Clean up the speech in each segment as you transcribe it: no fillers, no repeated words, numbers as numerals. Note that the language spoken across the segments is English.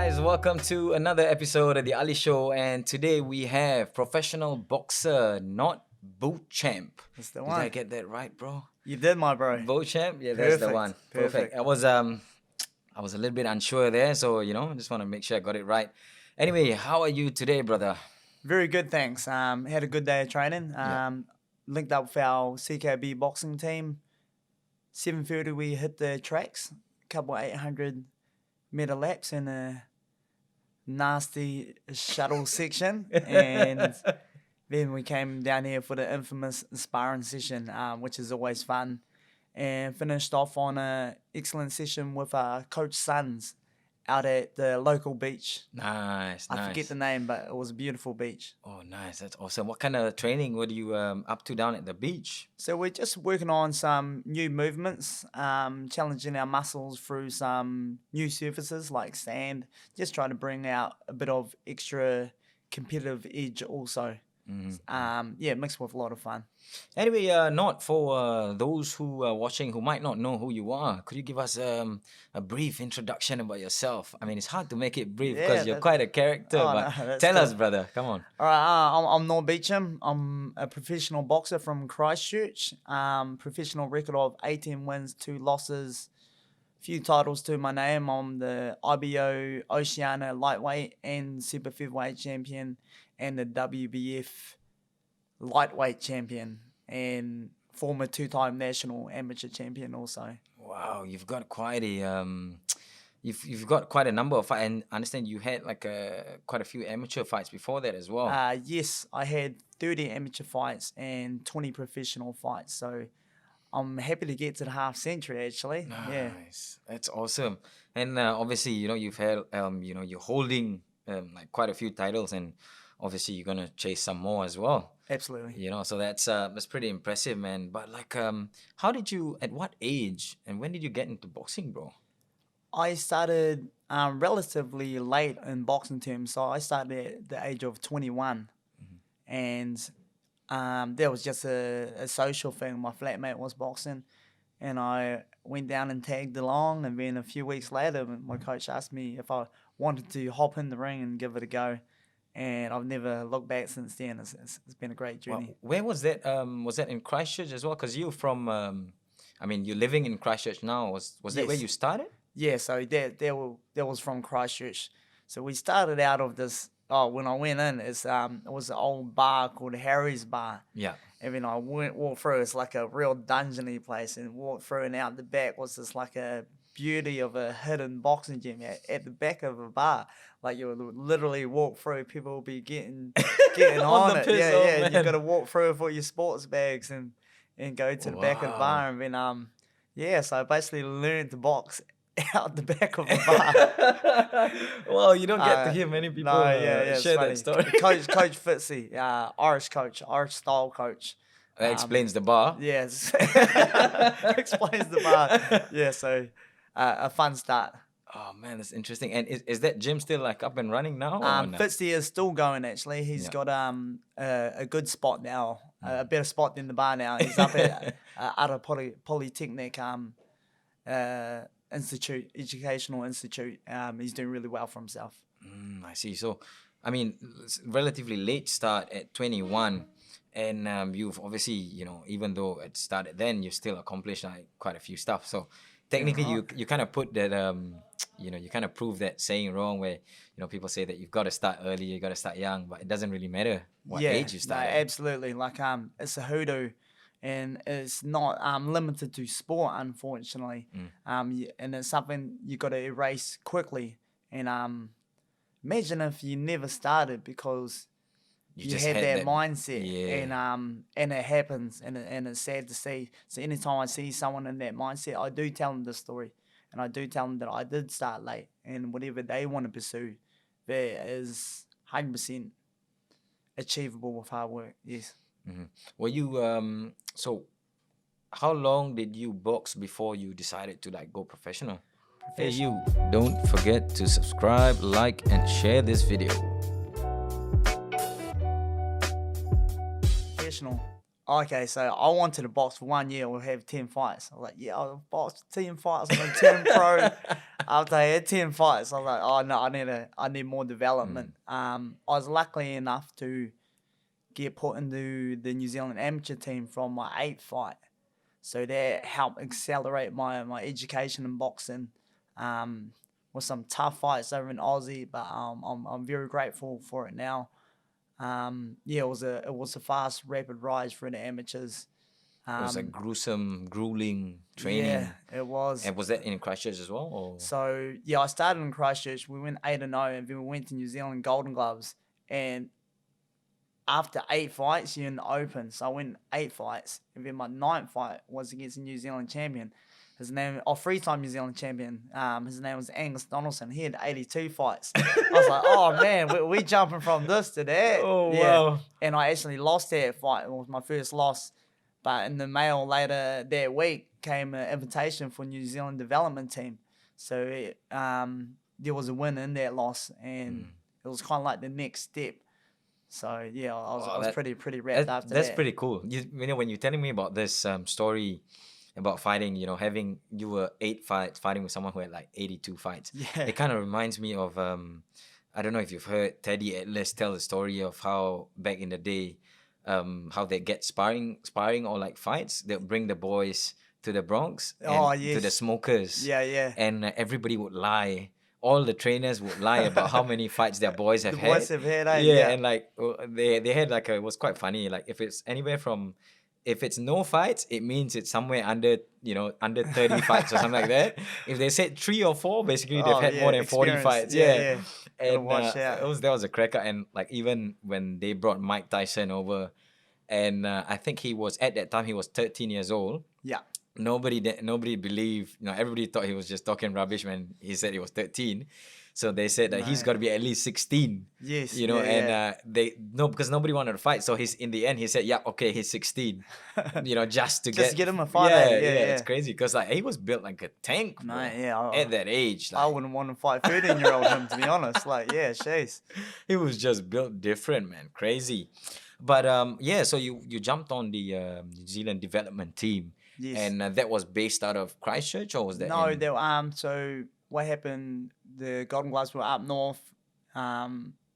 guys, welcome to another episode of the Ali Show, and today we have professional boxer Nort Beauchamp. That's the Did one. I get that right, bro? You did, my bro. Beauchamp? Yeah, that's the Perfect, one. perfect. I was a little bit unsure there, so just want to make sure I got it right. Anyway, how are you today, brother? Very good, thanks. Had a good day of training. Yeah. Linked up with our CKB boxing team. 7:30 we hit the tracks. Couple 800-meter laps in a nasty shuttle section, and then we came down here for the infamous sparring session, which is always fun, and finished off on an excellent session with Coach Sons out at the local beach. Nice. I forget the name, but it was a beautiful beach. Oh, nice. That's awesome. What kind of training were you up to down at the beach? So we're just working on some new movements, challenging our muscles through some new surfaces like sand, just trying to bring out a bit of extra competitive edge also. Mixed with a lot of fun. Anyway, Nort, for those who are watching who might not know who you are, could you give us a brief introduction about yourself? I mean, it's hard to make it brief because you're quite a character, but tell us, brother. Come on. All right, I'm Nort Beauchamp. I'm a professional boxer from Christchurch. Professional record of 18 wins, 2 losses, few titles to my name. I'm the IBO Oceania lightweight and super featherweight champion, and the WBF lightweight champion, and former 2-time national amateur champion also. Wow, you've got quite a you've got quite a number of fights, and I understand you had like quite a few amateur fights before that as well. Yes, I had 30 amateur fights and 20 professional fights. So I'm happy to get to the half century actually. Nice. Yeah. That's awesome. And obviously, you've had you're holding like quite a few titles, and obviously you're gonna chase some more as well. Absolutely. So that's pretty impressive, man. But like, how did you? At what age and when did you get into boxing, bro? I started relatively late in boxing terms. So I started at the age of 21. And there was just a social thing. My flatmate was boxing, and I went down and tagged along. And then a few weeks later, my coach asked me if I wanted to hop in the ring and give it a go. And I've never looked back since then. It's been a great journey. Well, where was that? Was that in Christchurch as well? Because you're from, you're living in Christchurch now. Was that where Yes. you started? Yeah, so that was from Christchurch. So we started out of this. Oh, when I went in, it was an old bar called Harry's Bar. Yeah. And then I walked through. It's like a real dungeony place, and walked through, and out the back was this like a beauty of a hidden boxing gym at the back of a bar. Like you would literally walk through, people will be getting on the it. piss Yeah, off, yeah. man. You got to walk through with all your sports bags and go to the back of the bar, and then so I basically learned to box out the back of the bar. Well, you don't get to hear many people it's share funny. that story. Coach Fitzy, Irish style coach. That explains the bar. Yes, explains the bar. Yeah, so a fun start. Oh man, that's interesting. And is that gym still like up and running now? Or no? Fitzy is still going actually. He's got a good spot now, a better spot than the bar now. He's up at Ara Polytechnic Educational Institute. He's doing really well for himself. I see. So, I mean, it's relatively late start at 21, and you've obviously, even though it started then, you've still accomplished like quite a few stuff. So, technically, you kind of put that, you kind of prove that saying wrong where, people say that you've got to start early, you got to start young, but it doesn't really matter what age you start. No, absolutely. Like it's a hoodoo. And it's not limited to sport, unfortunately. And it's something you got to erase quickly. And imagine if you never started because you just had that mindset. Yeah. And it happens, and it's sad to see. So anytime I see someone in that mindset, I do tell them the story, and I do tell them that I did start late, and whatever they want to pursue, that is 100% achievable with hard work. Yes. Were you so how long did you box before you decided to like go professional? Hey you, don't forget to subscribe, like and share this video. Professional. Okay, so I wanted to box for 1 year or have 10 fights. I was like, yeah, I'll box 10 fights. I'm going to turn pro. after I had 10 fights, I was like, oh no, I need more development. I was lucky enough to get put into the New Zealand amateur team from my 8th fight. So that helped accelerate my education in boxing. With some tough fights over in Aussie, but I'm very grateful for it now. It was a fast, rapid rise for the amateurs. It was like grueling training. Yeah, it was. And was that in Christchurch as well? Or? So yeah, I started in Christchurch. We went 8-0, and then we went to New Zealand Golden Gloves. And after 8 fights, you're in the open. So I went 8 fights, and then my 9th fight was against a New Zealand champion. His name, 3-time New Zealand champion. His name was Angus Donaldson. He had 82 fights. I was like, oh man, we jumping from this to that. Oh yeah. wow! And I actually lost that fight. It was my first loss. But in the mail later that week came an invitation for New Zealand development team. So there was a win in that loss, and it was kind of like the next step. So yeah, I was pretty wrapped after that. That's pretty cool. You know, when you're telling me about this story about fighting, you know, you were 8 fights fighting with someone who had like 82 fights. Yeah. It kind of reminds me of I don't know if you've heard Teddy Atlas tell the story of how back in the day, how they get sparring or like fights. They'll bring the boys to the Bronx and to the smokers. Yeah. And everybody would lie. All the trainers would lie about how many fights their boys have had. Boys have had, yeah, and like they had like it was quite funny. Like if it's anywhere from, if it's no fights, it means it's somewhere under 30 fights or something like that. If they said 3 or 4, basically they've had more than 40 fights. Yeah. And that was a cracker. And like even when they brought Mike Tyson over, and I think he was at that time he was 13 years old. Yeah. Nobody believed. Everybody thought he was just talking rubbish when he said he was 13. So they said that he's got to be at least 16. Yes. Because nobody wanted to fight. So in the end he said, yeah, okay, he's 16. Just to get him a fight. Yeah, it's crazy because like he was built like a tank. Bro, at that age. Like, I wouldn't want to fight 13-year-old him, to be honest. Like, yeah, jeez. He was just built different, man. Crazy. But so you jumped on the New Zealand development team. Yes. And that was based out of Christchurch, or was that? No, so what happened? The Golden Gloves were up north.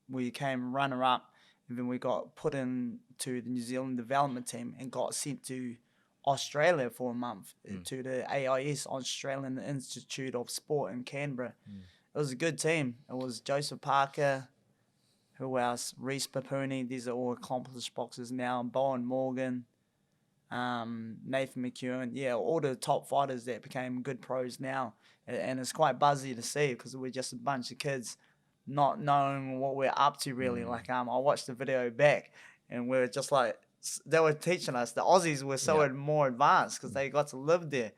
We came runner-up, and then we got put into the New Zealand development team and got sent to Australia for a month to the AIS, Australian Institute of Sport in Canberra. It was a good team. It was Joseph Parker, who else? Reese Papuni. These are all accomplished boxers now. Bowen Morgan. Nathan McEwen, all the top fighters that became good pros now, and it's quite buzzy to see because we're just a bunch of kids not knowing what we're up to really. Like I watched the video back, and we're just like they were teaching us. The Aussies were so more advanced because they got to live there.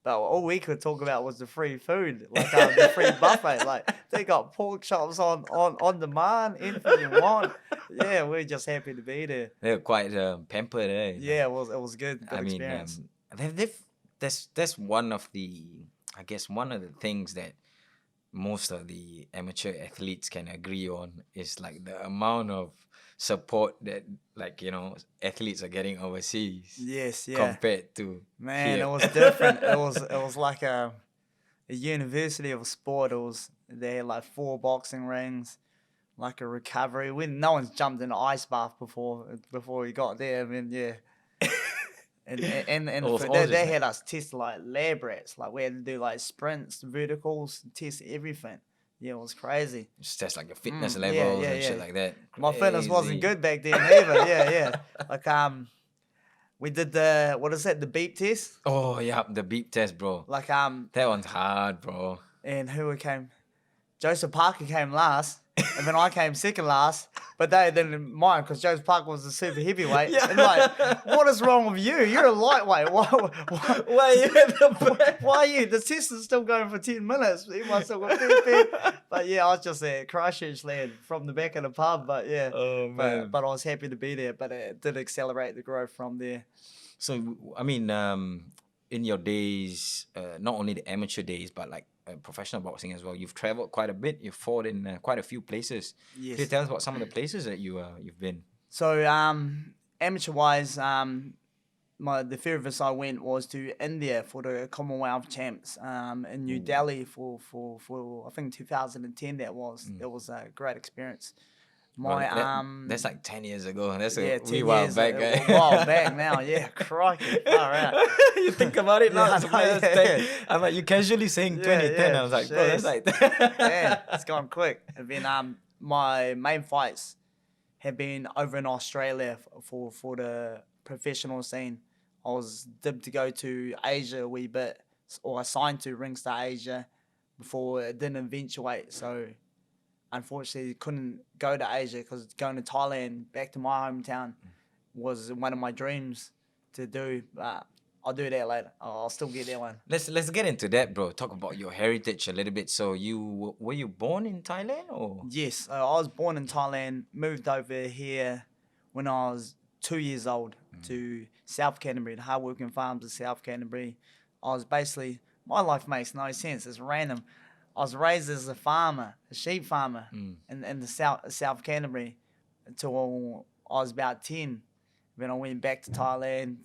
But all we could talk about was the free food, like the free buffet. Like they got pork chops on demand, anything you want. Yeah, we're just happy to be there. They're quite pampered, eh? Yeah, it was good. Good experience. That's one of the things that most of the amateur athletes can agree on is like the amount of support that athletes are getting overseas. Yes, yeah. Compared to here. It was different. it was like a university of sport. They had like 4 boxing rings, like a recovery. No one's jumped in an ice bath before we got there. I mean, yeah. And they had us test like lab rats. Like we had to do like sprints, verticals, test everything. Yeah, it was crazy. Just test like your fitness levels and shit like that. My fitness wasn't good back then either. Yeah. Like we did the beep test. Oh yeah, the beep test, bro. Like that one's hard, bro. And who came? Joseph Parker came last, and then I came second last. But they didn't mind because Joseph Parker was a super heavyweight. And like, what is wrong with you? You're a lightweight. Why are you at the Why are you? The test is still going for 10 minutes. He must have got beep. But yeah, I was just a Christchurch lad from the back of the pub. But yeah, but I was happy to be there. But it did accelerate the growth from there. So I mean, in your days, not only the amateur days, but like professional boxing as well, you've traveled quite a bit. You've fought in quite a few places. Yes. Can you tell us about some of the places that you've been? So amateur wise, the furthest I went was to India for the Commonwealth Champs in New Delhi for I think 2010. That was a great experience. Bro, My that's like 10 years ago. That's yeah, a 10 wee while years back, a guy. while back now. Yeah, crikey, far out. You think about it now, Yeah, I it's know, like, that's yeah. 10. I'm like, you casually saying Yeah, 2010. yeah, I was like, bro, that's jeez. like. Damn, it's gone quick. And then my main fights have been over in Australia for the professional scene. I was dipped to go to Asia a wee bit, or assigned to Ringstar Asia before it didn't eventuate. So unfortunately, couldn't go to Asia because going to Thailand, back to my hometown, was one of my dreams to do. But I'll do that later. I'll still get that one. Let's get into that, bro. Talk about your heritage a little bit. So were you born in Thailand or? Yes, I was born in Thailand, moved over here when I was 2 years old to South Canterbury, the hardworking farms of South Canterbury. I was basically, my life makes no sense. It's random. I was raised as a farmer, a sheep farmer in the South Canterbury until I was about 10. Then I went back to Thailand,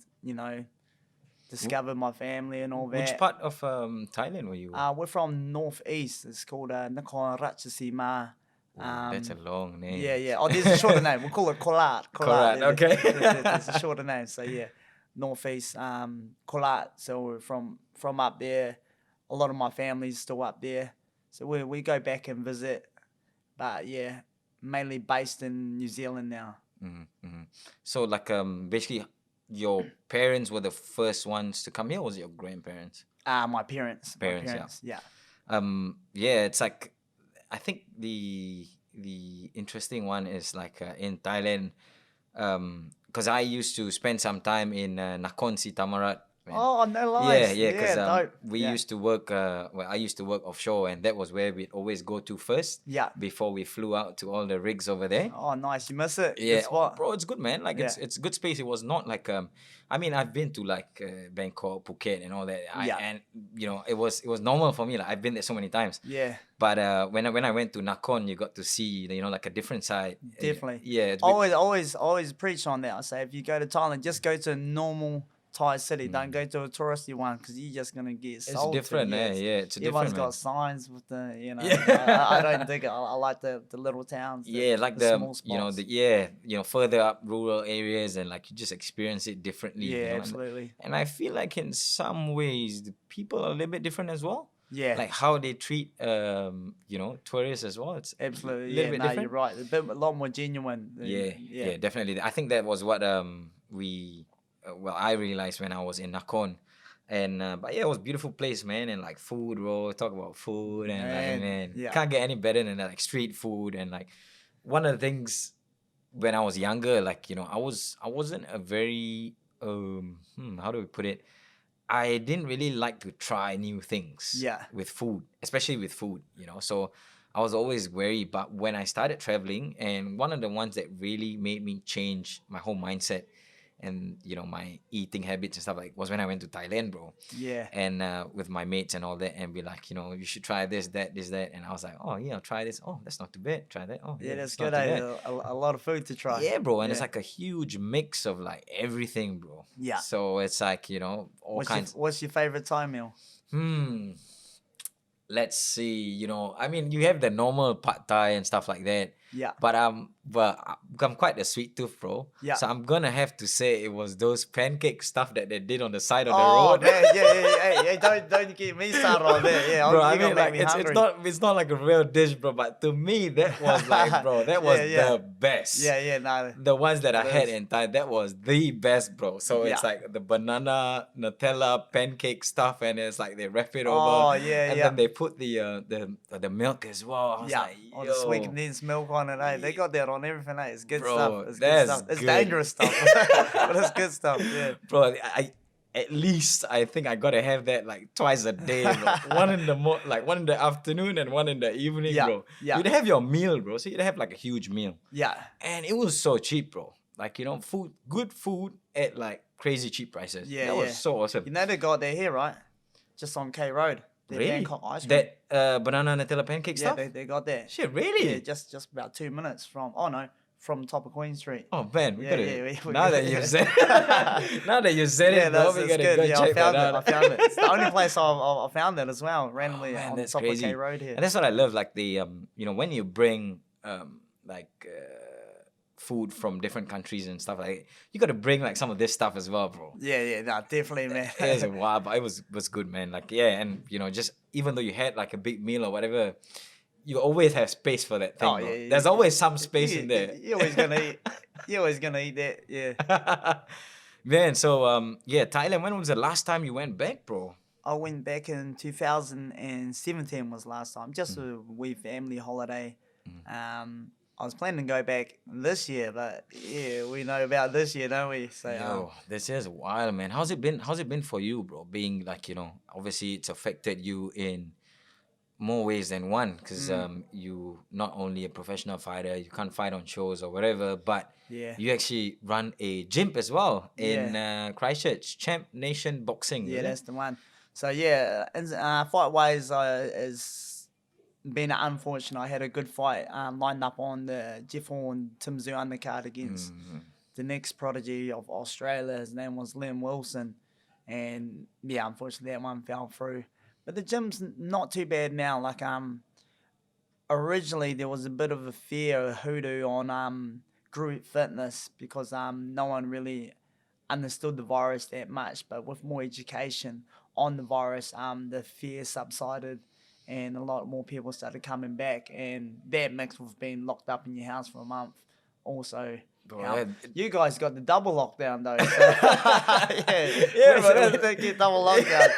discovered my family and all that. Which part of Thailand were you? We're from northeast. It's called Nakhon Ratchasima. That's a long name. Yeah. Oh, there's a shorter name. We'll call it Kolat. Kolat, okay. There's a shorter name. So yeah, northeast, Kolat. So we're from up there. A lot of my family's still up there. So we go back and visit. But yeah, mainly based in New Zealand now. So like basically your parents were the first ones to come here, or was it your grandparents? My parents. Yeah. Yeah, it's like I think the interesting one is like in Thailand, because I used to spend some time in Nakhon Si Thammarat. Oh, no lies. Yeah, because dope. we used to work. I used to work offshore, and that was where we'd always go to first. Yeah. Before we flew out to all the rigs over there. Oh, nice. You miss it. Yeah, Good spot. bro, it's good, man. Like it's good space. It was not like I mean, I've been to like Bangkok, Phuket, and all that. And it was normal for me. Like I've been there so many times. Yeah. But when I went to Nakhon, you got to see like a different side. Definitely. Yeah. Always preach on that. I say if you go to Thailand, just go to a normal Thai city. Don't go to a touristy one because you're just gonna get salted. It's different, Yes. Yeah. It's Everyone's different. got signs with the, Yeah. I don't dig it. I like the little towns. Like the the small spots. further up rural areas, and like you just experience it differently. Yeah, absolutely. And I feel like in some ways the people are a little bit different as well. Yeah. Like how they treat tourists as well. It's Absolutely. a little bit different. You're right. A lot more genuine. Yeah, definitely. I think that was what I realized when I was in Nakhon. And but yeah, it was a beautiful place, man. And like food, bro. Talk about food and can't get any better than that. Like street food. And like one of the things when I was younger, like I wasn't a very how do we put it? I didn't really like to try new things. With food, especially with food. So I was always wary. But when I started traveling, and one of the ones that really made me change my whole mindset and my eating habits and stuff was when I went to Thailand, bro. Yeah. And with my mates and all that, and be like, you should try this, that, and I was like, oh yeah, I'll try this. Oh, that's not too bad. Try that. Oh yeah, that's not good. too bad. A lot of food to try. Yeah, bro, and it's like a huge mix of like everything, bro. Yeah. So it's like all kinds. What's your favorite Thai meal? Let's see. I mean, you have the normal pad Thai and stuff like that. Yeah. But I'm quite a sweet tooth, bro. Yeah. So I'm gonna have to say it was those pancake stuff that they did on the side of the Oh road. man, yeah. Don't get me started on that. Yeah, Bro, you're gonna make me hungry. it's not like a real dish, bro. But to me, that was like, bro, that was the best. Yeah, no. The ones that I had in Thai, that was the best, bro. So it's like the banana Nutella pancake stuff, and it's like they wrap it over. Oh yeah, and then they put the milk as well. I was like, all the sweet condensed milk on it. They got that on everything. It's good Bro, stuff. It's that's good stuff. It's good. dangerous stuff, but it's good stuff. Yeah, bro. At least I think I gotta have that like twice a day, bro. one in the afternoon and one in the evening, bro. Yeah. You'd have your meal, bro. So you'd have like a huge meal. Yeah. And it was so cheap, bro. Like good food at like crazy cheap prices. Yeah, that was so awesome. They got that here, right? Just on K Road. Really? Bangkok ice cream. That banana Nutella pancake stuff? Yeah, they got that. Shit, really? Yeah, just about 2 minutes from. Oh no, from top of Queen Street. Oh man, we Yeah, gotta. yeah, we Now that gotta- you've said, now that you said Yeah, it, bro, we that's gotta good. go Yeah, check that out. I found it. It's the only place I found it as well, Oh randomly man, on that's top crazy. of K Road here. And that's what I love. Like the you know, when you bring like food from different countries and stuff like, you gotta bring like some of this stuff as well, bro. Yeah, no, definitely, man. It was a while, but it was good, man. Like yeah, and you know, just even though you had like a big meal or whatever, you always have space for that thing. Oh, bro. yeah, There's always some space in there. You're always gonna eat. You're always gonna eat that. Yeah. Man, so yeah, Thailand. When was the last time you went back, bro? I went back in 2017 was last time, just a wee family holiday. I was planning to go back this year, but yeah, we know about this year, don't we? So Yo, this is wild, man. How's it been? How's it been for you, bro? Being like, you know, obviously it's affected you in more ways than one, because you not only a professional fighter, you can't fight on shows or whatever, but Yeah. you actually run a gym as well in Christchurch, Champ Nation Boxing. Yeah, is it? that's the one. So yeah, and, fight wise is been unfortunate. I had a good fight lined up on the Jeff Horn Tim Zoo undercard against the next prodigy of Australia. His name was Liam Wilson, and yeah, unfortunately that one fell through. But the gym's not too bad now. Like originally there was a bit of a fear, a hoodoo on group fitness because no one really understood the virus that much. But with more education on the virus, the fear subsided, and a lot more people started coming back. And that mixed with being locked up in your house for a month, also. Bro, helped. yeah. You guys got the double lockdown though. So Yeah, we, but we didn't get double lockdown.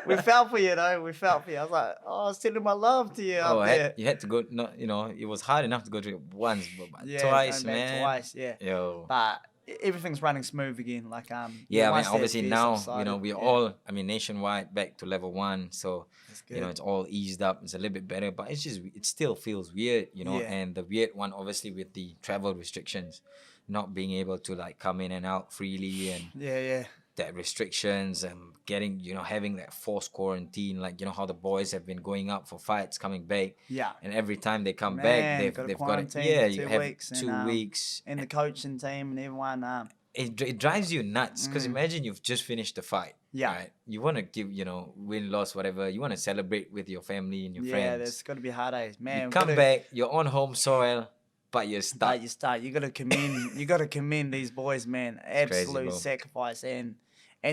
We felt for you though. We felt for you. I was like, oh, I was sending my love to you Oh, up there. you had to go. No, you know, it was hard enough to go to it once, but Yeah, twice, going back man. Twice, yeah. Yo. But everything's running smooth again. Like Yeah, I mean, once that obviously fear now, you subsided, know, we're yeah, all, I mean, nationwide back to level 1. So, that's you know, good. it's all eased up. It's a little bit better, but it's just, it still feels weird, you know, Yeah. and the weird one, obviously, with the travel restrictions, not being able to like come in and out freely, and Yeah. that restrictions and getting, you know, having that forced quarantine, like, you know, how the boys have been going out for fights, coming back. Yeah. And every time they come Man, back, they've gotta got to, quarantine yeah, for you 2 have weeks 2 weeks. And the coaching team and everyone. It drives you nuts because imagine you've just finished the fight. Yeah. Right? You want to give, you know, win, loss, whatever. You want to celebrate with your family and your Yeah, friends. there's got to be hard days, man. You we come gotta- back, you're on home soil, but you're stuck. But you start. You gotta commend. You gotta commend these boys, man. crazy, Absolute bro. sacrifice and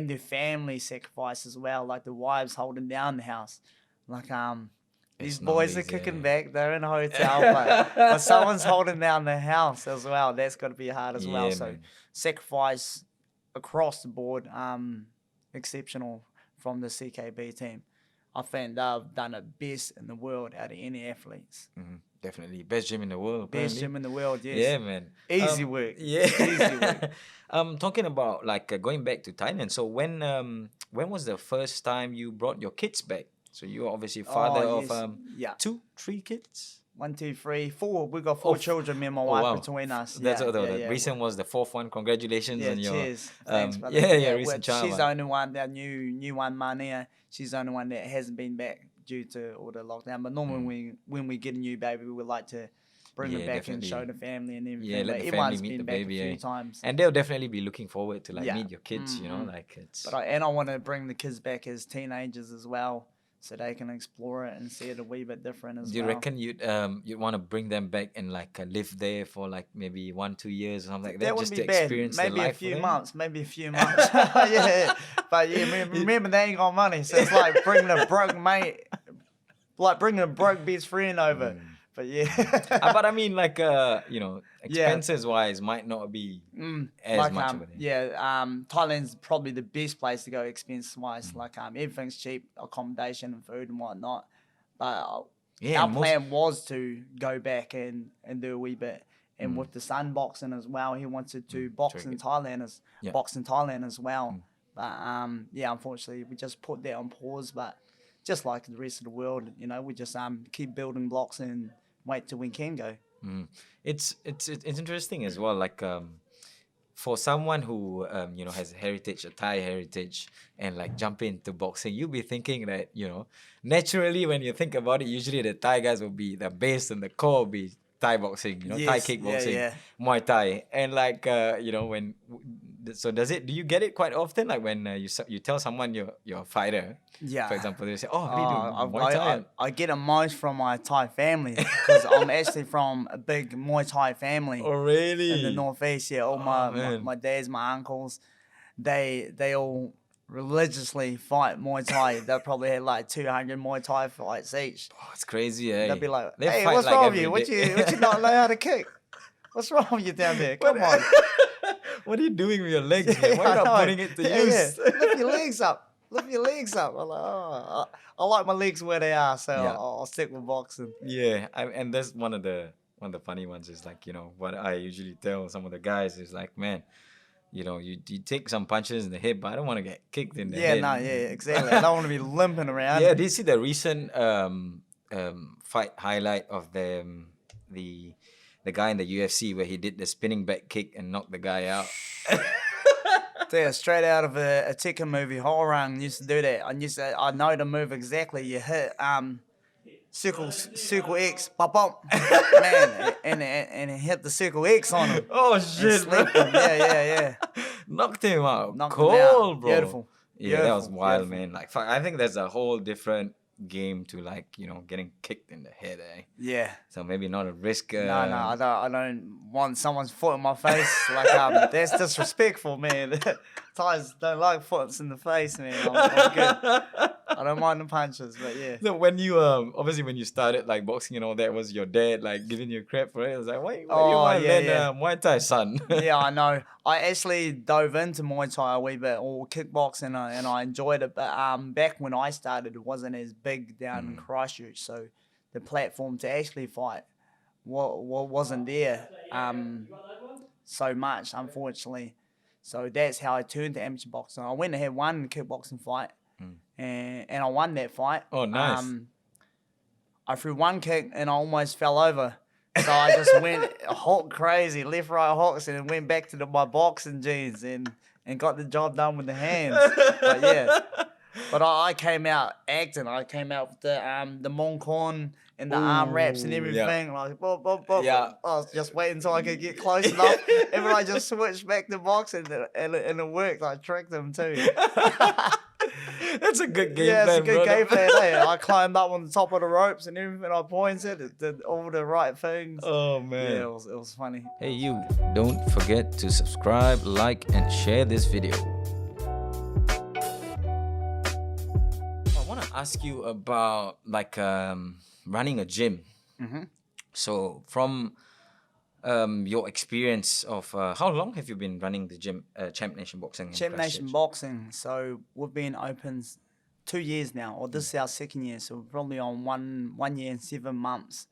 their family sacrifice as well. Like the wives holding down the house. Like these It's boys not are kicking easy. back. They're in a hotel, but someone's holding down the house as well. That's got to be hard as well. Yeah, So man. sacrifice across the board, exceptional from the CKB team. I think they've done the best in the world out of any athletes. Definitely. Best gym in the world, Best apparently. gym in the world, yes. Yeah, man. Easy work. Yeah. Easy work. Talking about like going back to Thailand. So when was the first time you brought your kids back? So you're obviously father Oh, of yes. Yeah. 2, 3 kids. 1, 2, 3, 4. We've got 4 children, me and my wife, wow. between us. That's yeah, what the yeah. recent was the 4th one. Congratulations Yeah, on your cheers. Thanks, brother. recent child. She's the only one, that new one, Mania. She's the only one that hasn't been back due to all the lockdown. But normally when we get a new baby, we would like to bring her Yeah, back and definitely. show the family and everything. Yeah, let but the everyone's family meet been the back baby, a few eh? times. And they'll definitely be looking forward to like Yeah. meet your kids, you know, like it's But I want to bring the kids back as teenagers as well, so they can explore it and see it a wee bit different as do you well. reckon you'd want to bring them back and like live there for like maybe 1-2 years or something like that, That just wouldn't to be bad. experience the Maybe a life few for them? months. Maybe a few months. Yeah. But yeah, remember they ain't got money, so it's like bringing a broke mate, like bringing a broke best friend over. But yeah. But I mean, like you know, expenses wise, might not be as like, much of it. Thailand's probably the best place to go expense wise. Like everything's cheap, accommodation and food and whatnot. But Yeah, our most- plan was to go back and do a wee bit. And with the son boxing as well, he wanted to box in Thailand as well. But yeah, unfortunately, we just put that on pause. But just like the rest of the world, you know, we just keep building blocks and wait till we can go. It's interesting as well. Like for someone who you know has a Thai heritage, and like jump into boxing, you'll be thinking that, you know, naturally when you think about it, usually the Thai guys will be the base and the core will be Thai boxing, Thai Yes, kickboxing, yeah. Muay Thai, and like so does it? Do you get it quite often? Like when you tell someone you're a fighter, Yeah. for example, they say, "Oh, what do you do? Muay I, Thai?" I, I get it most from my Thai family because I'm actually from a big Muay Thai family Oh, really? in the northeast. Yeah, all Oh, my man. dads, my uncles, they all religiously fight Muay Thai. They probably had like 200 Muay Thai fights each. Oh, it's crazy, eh? They'll be like, They "Hey, fight what's like wrong with every you? What day. you not know how to kick? What's wrong with you down there? Come on." What are you doing with your legs, man? Why I not know. putting it to use? Yeah. Lift your legs up. Lift your legs up. I'm like, oh, I like my legs where they are, so Yeah. I'll stick with boxing. Yeah, and that's one of the funny ones is like, what I usually tell some of the guys is like, man, you take some punches in the head, but I don't want to get kicked in the Yeah, head. no, yeah, exactly. I don't want to be limping around. Yeah, did you see the recent fight highlight of the guy in the UFC where he did the spinning back kick and knocked the guy out? Yeah, straight out of a Tekken movie. Horang used to do that. I know the move exactly. You hit circle X, bop bop, man, and he hit the circle X on him. Oh And shit, bro. slept him. Yeah. Knocked him out. Knocked him Cool, out. bro. Beautiful. Yeah, that was Beautiful, wild, beautiful. man. Like, fuck, I think there's a whole different game to like, getting kicked in the head, eh? Yeah. So maybe not a risk. No, I don't want someone's foot in my face. Like, that's disrespectful, man. Thais don't like foots in the face, man. I'm good. I don't mind the punches, but yeah. So when you obviously when you started like boxing and all that, was your dad like giving you crap for it? I was like, why do you want to learn Muay Thai, son? Yeah, I know. I actually dove into Muay Thai a wee bit, or kickboxing, and I enjoyed it. But back when I started, it wasn't as big down in Christchurch, so the platform to actually fight wasn't there so much, unfortunately. So that's how I turned to amateur boxing. I went and had one kickboxing fight, and I won that fight. Oh, nice. I threw one kick and I almost fell over. So I just went Hulk crazy, left, right hooks, and went back to my boxing jeans and got the job done with the hands. But yeah. But I came out acting. I came out with the moncorn and the arm wraps and everything. Yeah. Like, bop, bop, bop. Yeah. I was just waiting until I could get close enough. And then I just switched back to boxing and it worked. I tricked them too. That's a good game Yeah, plan, it's a good bro. game plan. I climbed up on the top of the ropes and everything. I pointed. It did all the right things. Oh, man. Yeah, it was funny. Hey, you. Don't forget to subscribe, like, and share this video. I want to ask you about like running a gym. Mm-hmm. So from your experience of how long have you been running the gym, Champ Nation Boxing? in Champ Nation Christchurch? Boxing. So we've been open 2 years now, or this is our second year. So we're probably on 1 year and 7 months.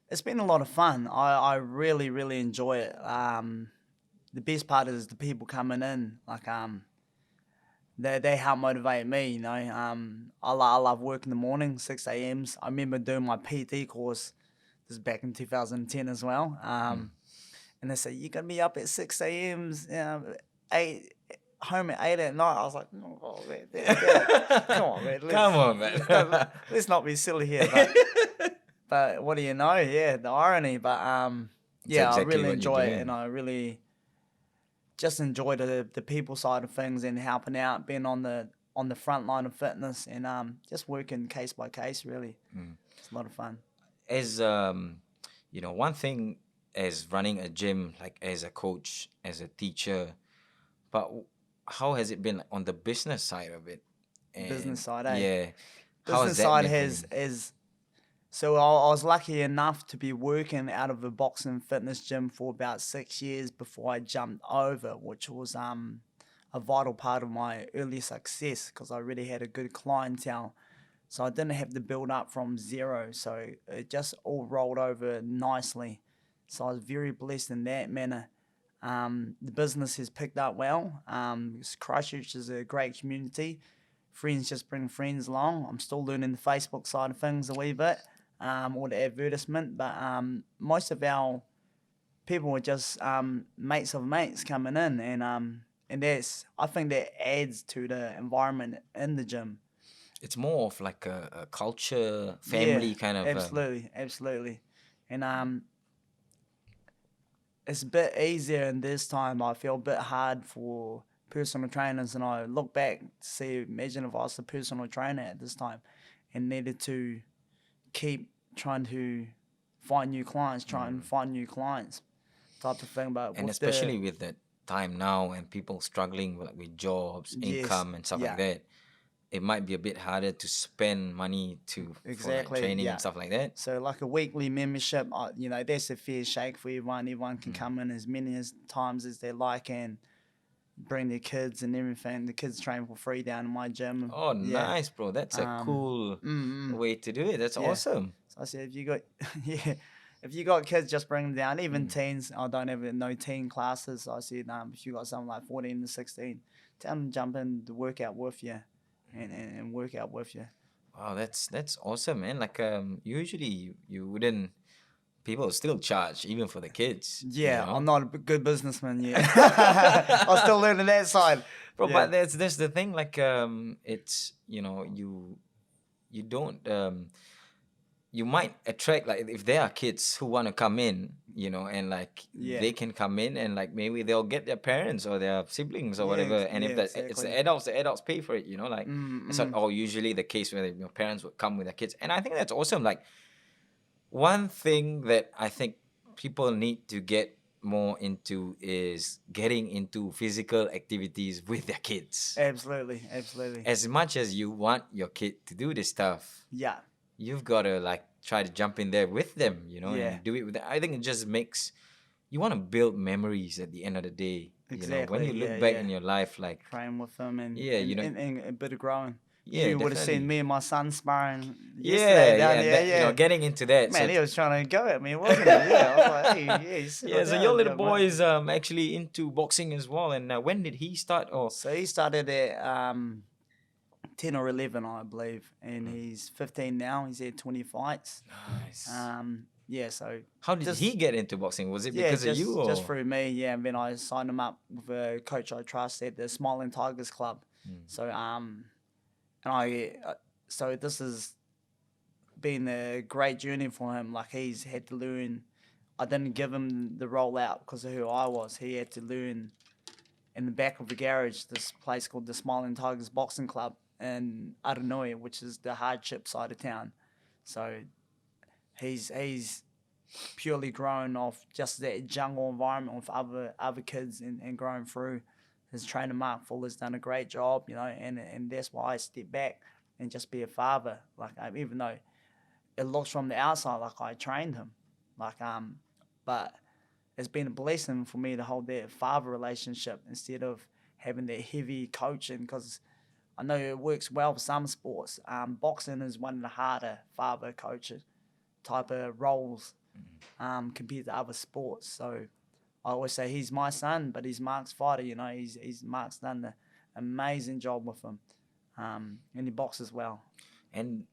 It's been a lot of fun. I really, really enjoy it. The best part is the people coming in. Like they help motivate me. I love work in the morning, 6 a.m.s. I remember doing my PT course. This is back in 2010 as well. And they say, you're going to be up at 6 a.m.s, 8, home at 8 at night. I was like, oh, man, come on, man. Come on, man. Let's not be silly here. But what do you know? Yeah, the irony. But yeah, exactly I really what enjoy you're it. doing. And I really just enjoy the people side of things and helping out, being on the front line of fitness and just working case by case, really. It's a lot of fun. As one thing as running a gym, like as a coach, as a teacher, but how has it been on the business side of it? Business side, eh? Yeah. How Business that side been for you? has so I was lucky enough to be working out of a boxing fitness gym for about 6 years before I jumped over, which was a vital part of my early success because I really had a good clientele. So I didn't have to build up from zero. So it just all rolled over nicely. So I was very blessed in that manner. The business has picked up well. Christchurch is a great community. Friends just bring friends along. I'm still learning the Facebook side of things a wee bit, or the advertisement. But most of our people are just mates of mates coming in. And I think that adds to the environment in the gym. It's more of like a culture, family kind of. Absolutely. And it's a bit easier in this time. I feel a bit hard for personal trainers, and I look back to see, imagine if I was a personal trainer at this time and needed to keep trying to find new clients, type of thing. But And with especially with that time now and people struggling with jobs, yes, income and stuff like that, it might be a bit harder to spend money for like exactly, training and stuff like that. So like a weekly membership, that's a fair shake for everyone. Everyone can come in as many times as they like and bring their kids and everything. The kids train for free down in my gym. Oh, nice, bro. That's a cool way to do it. That's awesome. So I said, if you got if you got kids, just bring them down. Even teens, I don't have no teen classes. So I said, if you got something like 14 to 16, tell them to jump in to work out with you, and work out with you. Wow, that's awesome, man. Like usually you wouldn't. People still charge even for the kids. Yeah, you know? I'm not a good businessman yet. I'm still learning that side, bro. Yeah. But that's the thing. Like it's you don't you might attract, like if there are kids who want to come in, and like they can come in and like maybe they'll get their parents or their siblings or whatever, and if it's the adults pay for it, like it's not usually the case where your parents would come with their kids, and I think that's awesome. Like one thing that I think people need to get more into is getting into physical activities with their kids. Absolutely. As much as you want your kid to do this stuff, you've got to like try to jump in there with them, and do it with them. I think it just makes you want to build memories at the end of the day. Exactly. When you look back in your life, like train with them and and a bit of growing. Yeah, you would have seen me and my son sparring yesterday down there. Getting into that. Man, he was trying to go at me, wasn't he? I was like, hey, so your little boy is actually into boxing as well. And when did he start? So he started at 10 or 11, I believe, and he's 15 now. He's had 20 fights. Nice. So how did he get into boxing? Was it because of you? Or? Just through me, and then I signed him up with a coach I trust at the Smiling Tigers Club. So so this has been a great journey for him. Like he's had to learn. I didn't give him the rollout because of who I was. He had to learn in the back of the garage, this place called the Smiling Tigers Boxing Club in Aranui, which is the hardship side of town. So he's purely grown off just that jungle environment with other kids and growing through. His trainer Mark Fuller's done a great job, and that's why I step back and just be a father. Like even though it looks from the outside like I trained him, but it's been a blessing for me to hold that father relationship instead of having that heavy coaching, because I know it works well for some sports. Boxing is one of the harder father coaches type of roles compared to other sports. So I always say he's my son, but he's Mark's fighter. He's Mark's done an amazing job with him, and he boxes well. And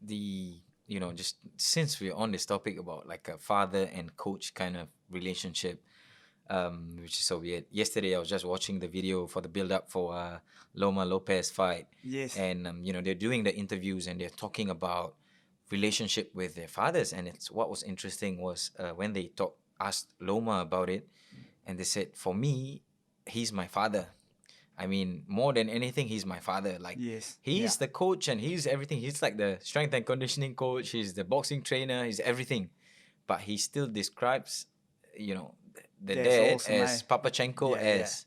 just since we're on this topic about like a father and coach kind of relationship, which is so weird. Yesterday I was just watching the video for the build up for Loma Lopez fight. Yes. And they're doing the interviews and they're talking about relationship with their fathers. And what was interesting was when they asked Loma about it. And they said, for me, he's my father. I mean, more than anything, he's my father. Like, he's the coach and he's everything. He's like the strength and conditioning coach. He's the boxing trainer. He's everything. But he still describes, the dad awesome, as Papachenko as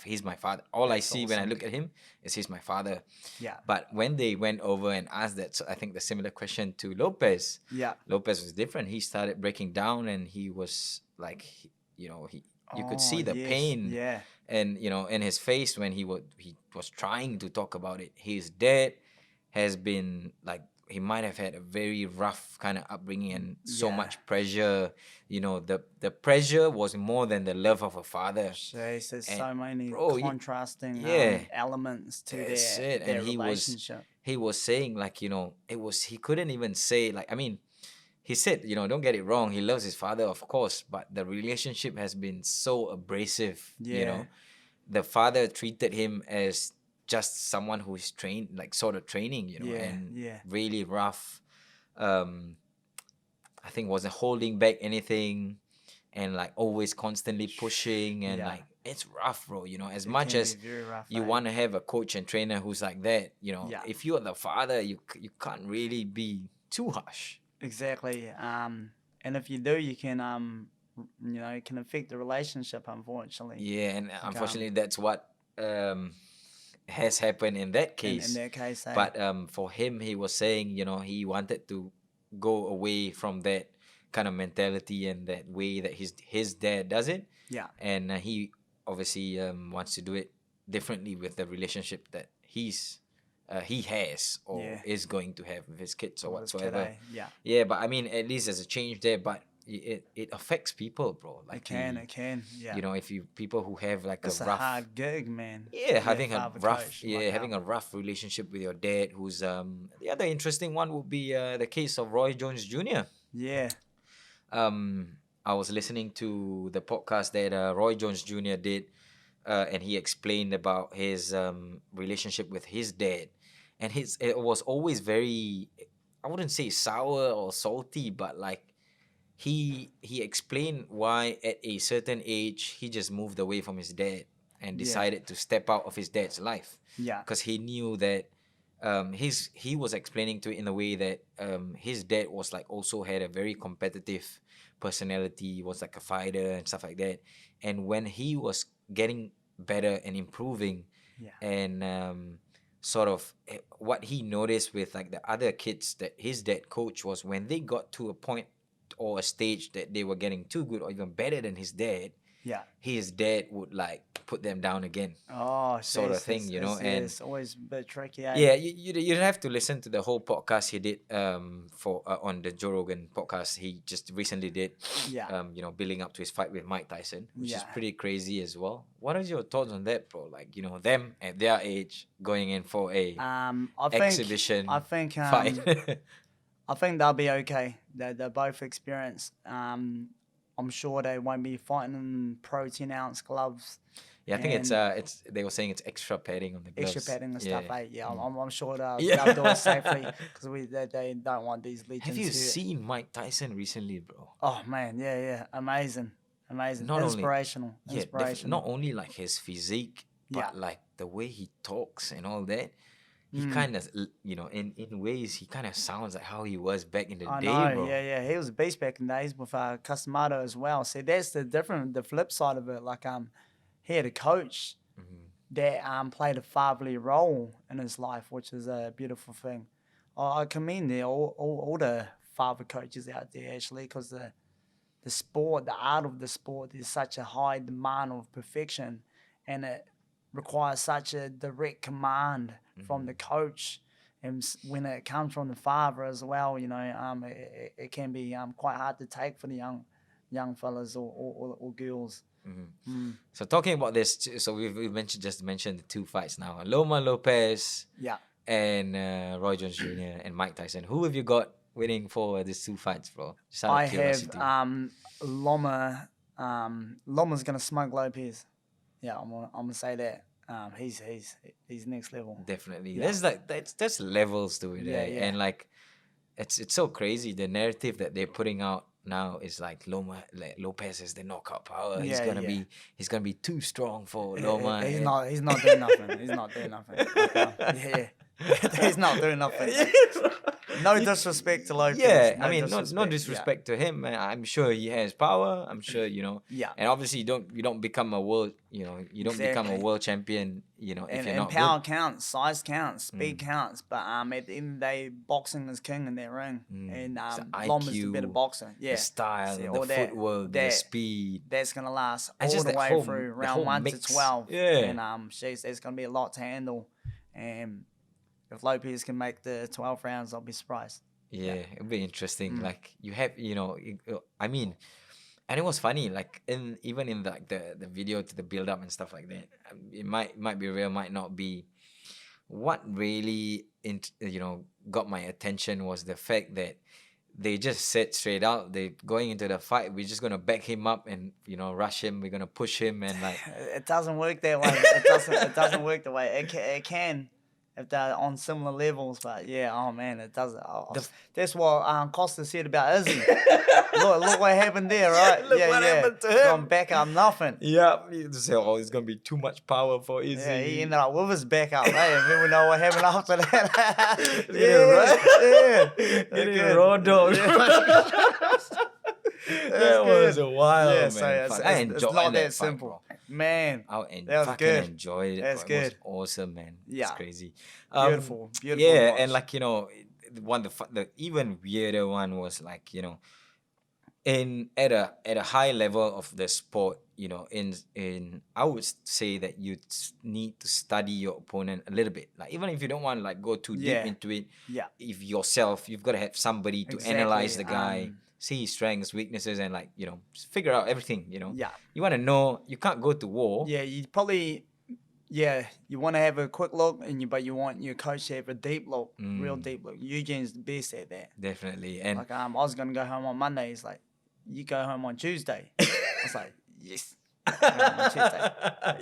he's my father. All I see when I look at him is he's my father. Yeah. But when they went over and asked that, so I think the similar question to Lopez. Yeah. Lopez was different. He started breaking down and he was like, you could see the pain, and in his face when he was trying to talk about it. His dad has been like, he might have had a very rough kind of upbringing and so much pressure. The pressure was more than the love of a father. There's so many contrasting elements to their relationship. He was saying like, he couldn't even say like, I mean, he said, don't get it wrong, he loves his father, of course, but the relationship has been so abrasive. The father treated him as just someone who is trained, like sort of training, and really rough. I think wasn't holding back anything, and like always constantly pushing, and Yeah. like it's rough, bro. You know, as It much can as be very rough, you eh? want to have a coach and trainer who's like that, you know, Yeah. if you're the father, you can't really be too harsh. Exactly. And if you do, you can it can affect the relationship, unfortunately. Yeah, and Like, unfortunately, that's what has happened in that in case. that case, eh? But for him, he was saying, you know, he wanted to go away from that kind of mentality and that way that his dad does it, Yeah. and he obviously wants to do it differently with the relationship that he has or Yeah. is going to have with his kids or Towards kid, whatsoever. eh? Yeah. Yeah, but I mean, at least there's a change there, but it affects people, bro. Like It can. Yeah. you know, if you people who have like It's a a rough, hard gig, man. yeah, to be having a father rough, coach. yeah, Like, having a rough relationship with your dad. Who's the other interesting one would be the case of Roy Jones Jr. yeah. I was listening to the podcast that Roy Jones Jr. did, and he explained about his relationship with his dad, and it was always very, I wouldn't say sour or salty, but like he explained why at a certain age he just moved away from his dad and Yeah. decided to step out of his dad's life Yeah. because he knew that he was explaining to it in a way that his dad was like also had a very competitive personality, was like a fighter and stuff like that, and when he was getting better and improving, Yeah. and sort of what he noticed with like the other kids that his dad coached was when they got to a point or a stage that they were getting too good or even better than Yeah. his dad would like put them down again, Oh, sort of thing, you know. And it's always a bit tricky, eh? yeah, you have to listen to the whole podcast he did for on the Joe Rogan podcast he just recently did, Yeah. you know, building up to his fight with Mike Tyson, which is Yeah. pretty crazy as well. What are your thoughts on that, bro? Like, you know, them at their age going in for a I think exhibition fight. I think they'll be okay. They're both experienced. I'm sure they won't be fighting in pro 10-ounce gloves. Yeah, I think and it's they were saying it's extra padding on the gloves. extra padding and stuff. Eh? Yeah, I'm sure Yeah. they'll do it safely because they don't want these legends. Have you who- seen Mike Tyson recently, bro? Oh man, yeah, amazing, Not only- inspirational, Yeah, inspirational. not only like his physique, but Yeah. like the way he talks and all that. He Mm. kind of, you know, in ways he kind of sounds like how he was back in the I day, know, bro. yeah. He was a beast back in the days with Customato as well. See, that's the flip side of it. Like he had a coach Mhm. that played a fatherly role in his life, which is a beautiful thing. I commend all the father coaches out there actually, because the sport, the art of the sport, is such a high demand of perfection, and it requires such a direct command from the coach. And when it comes from the father as well, you know, it can be quite hard to take for the young fellas or girls. So talking about this, so we've mentioned the two fights now: Loma Lopez Yeah. and Roy Jones Jr. and Mike Tyson. Who have you got winning for these two fights, bro? Just out of I curiosity. have Loma. Loma's gonna smoke Lopez. Yeah, I'm gonna say that. He's next level. Definitely. Yeah. There's like there's levels to it, Yeah, eh? yeah. And like it's so crazy. The narrative that they're putting out now is like Lopez is the knockout power. He's Yeah, gonna yeah. he's gonna be too strong for Loma. He's and- not. He's not doing nothing. He's not doing nothing. Yeah. He's not doing nothing. No disrespect to Lopez. Yeah, no I mean, disrespect. no disrespect to him. I'm sure he has power. I'm sure, you know. Yeah. And obviously, you don't become a world, you know, you don't become a Exactly. world champion, you know, if And, you're and not power good. counts, size counts, speed counts. But at the end of the day, boxing is king in that ring. And It's the Loma's the better IQ, boxer. Yeah. The style, See, the all that- footwork, the that- speed. That's gonna last And all just the that way whole- through the round whole 1 mix. to 12. Yeah. And she's there's gonna be a lot to handle. And if Lopez can make the 12 rounds, I'll be surprised. Yeah, it'll be interesting. Like you have, you know, I mean, and it was funny. Like even in like the video to the build up and stuff like that. It might be real, might not be. What really got my attention was the fact that they just said straight out, they going into the fight, we're just gonna back him up and rush him. We're gonna push him and like It doesn't work that way. It doesn't work the way it can. if they're on similar levels. But yeah, oh man, it does. The- That's what Costa said about Izzy. look what happened there, right? Look what happened to him. Gone back up nothing. Yeah, you say, oh, it's gonna be too much power for Izzy. Yeah, he ended up with his back up, hey, and then we know what happened after that. Getting raw dog. That was a while, Yeah, man. so Fuck, I enjoyed it's not that fight, simple. bro. Man, I that was fucking good. enjoyed it. That's Bro. It was good. awesome, man. Yeah. It's crazy. Beautiful to Yeah, watch. and like the even weirder one was like at a high level of the sport, in I would say that you need to study your opponent a little bit. Like even if you don't want to like go too deep Yeah. into it, Yeah. if yourself, you've got to have somebody to Exactly, analyze the guy, see his strengths, weaknesses, and like figure out everything. Yeah. You want to know. You can't go to war. Yeah, you probably, you want to have a quick look, but you want your coach to have a deep look, real deep look. Eugene's the best at that. Definitely, and Like, I was gonna go home on Monday. He's like, you go home on Tuesday. I was like, yes. Go home on Tuesday.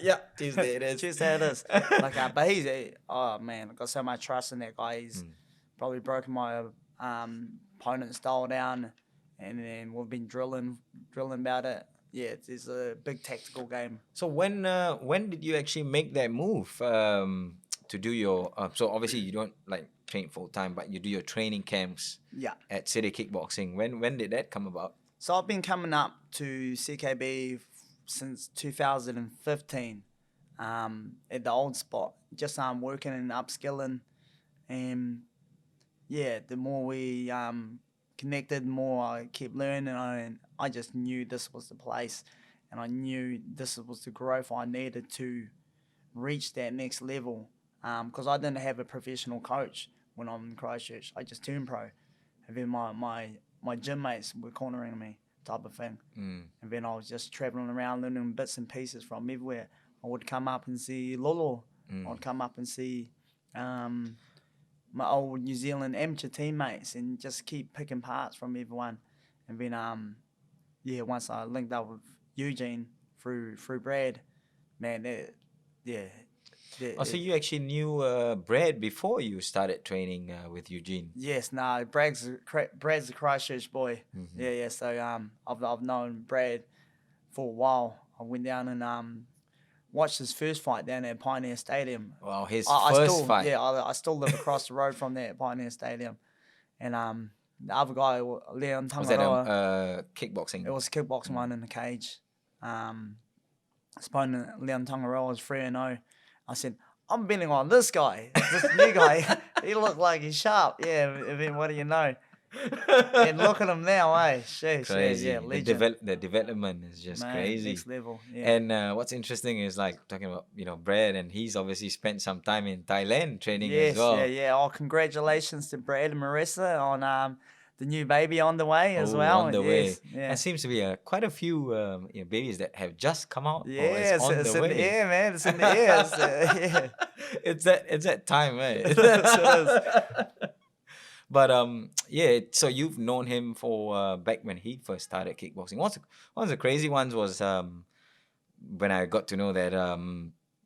yeah, Tuesday it is. Tuesday it is. Like, but he's oh man, I got so much trust in that guy. He's probably broken my opponent's style down, and then we've been drilling about it. Yeah, it's a big tactical game. So when did you actually make that move to do your? So obviously you don't like train full time, but you do your training camps. Yeah. At City Kickboxing. When did that come about? So I've been coming up to CKB since 2015, at the old spot. Just working and upskilling, and yeah, the more we connected, the more I kept learning, and I just knew this was the place, and I knew this was the growth I needed to reach that next level. Because I didn't have a professional coach when I'm in Christchurch. I just turned pro, and then my gym mates were cornering me, type of thing. And then I was just traveling around learning bits and pieces from everywhere. I would come up and see Lolo. I'd come up and see my old New Zealand amateur teammates, and just keep picking parts from everyone. And then once I linked up with Eugene through Brad, man, So you actually knew Brad before you started training with Eugene? Yes, no, Brad's a Christchurch boy. Yeah. So I've known Brad for a while. I went down and watched his first fight down at Pioneer Stadium. Wow, his I first still, fight. Yeah, I still live across the road from there at Pioneer Stadium, and the other guy, Leon Tangaroa. Was that kickboxing? It was a kickboxing one in the cage. Opponent Leon Tangaroa was 3-0. I said, I'm betting on this guy. This new guy, he looked like he's sharp. Yeah, I mean, what do you know? And look at him now, eh? Crazy. Yeah, legend. The development is just Man, crazy. next level. Yeah. And what's interesting is like talking about Brad, and he's obviously spent some time in Thailand training as well. Yeah. Oh, congratulations to Brad and Marissa on the new baby on the way as well. On the way. Yeah. There seems to be quite a few babies that have just come out. Yeah, or it's on the in way. the air, man. It's in the air. It's that time, right? It is. But so you've known him for back when he first started kickboxing. One of the crazy ones was when I got to know that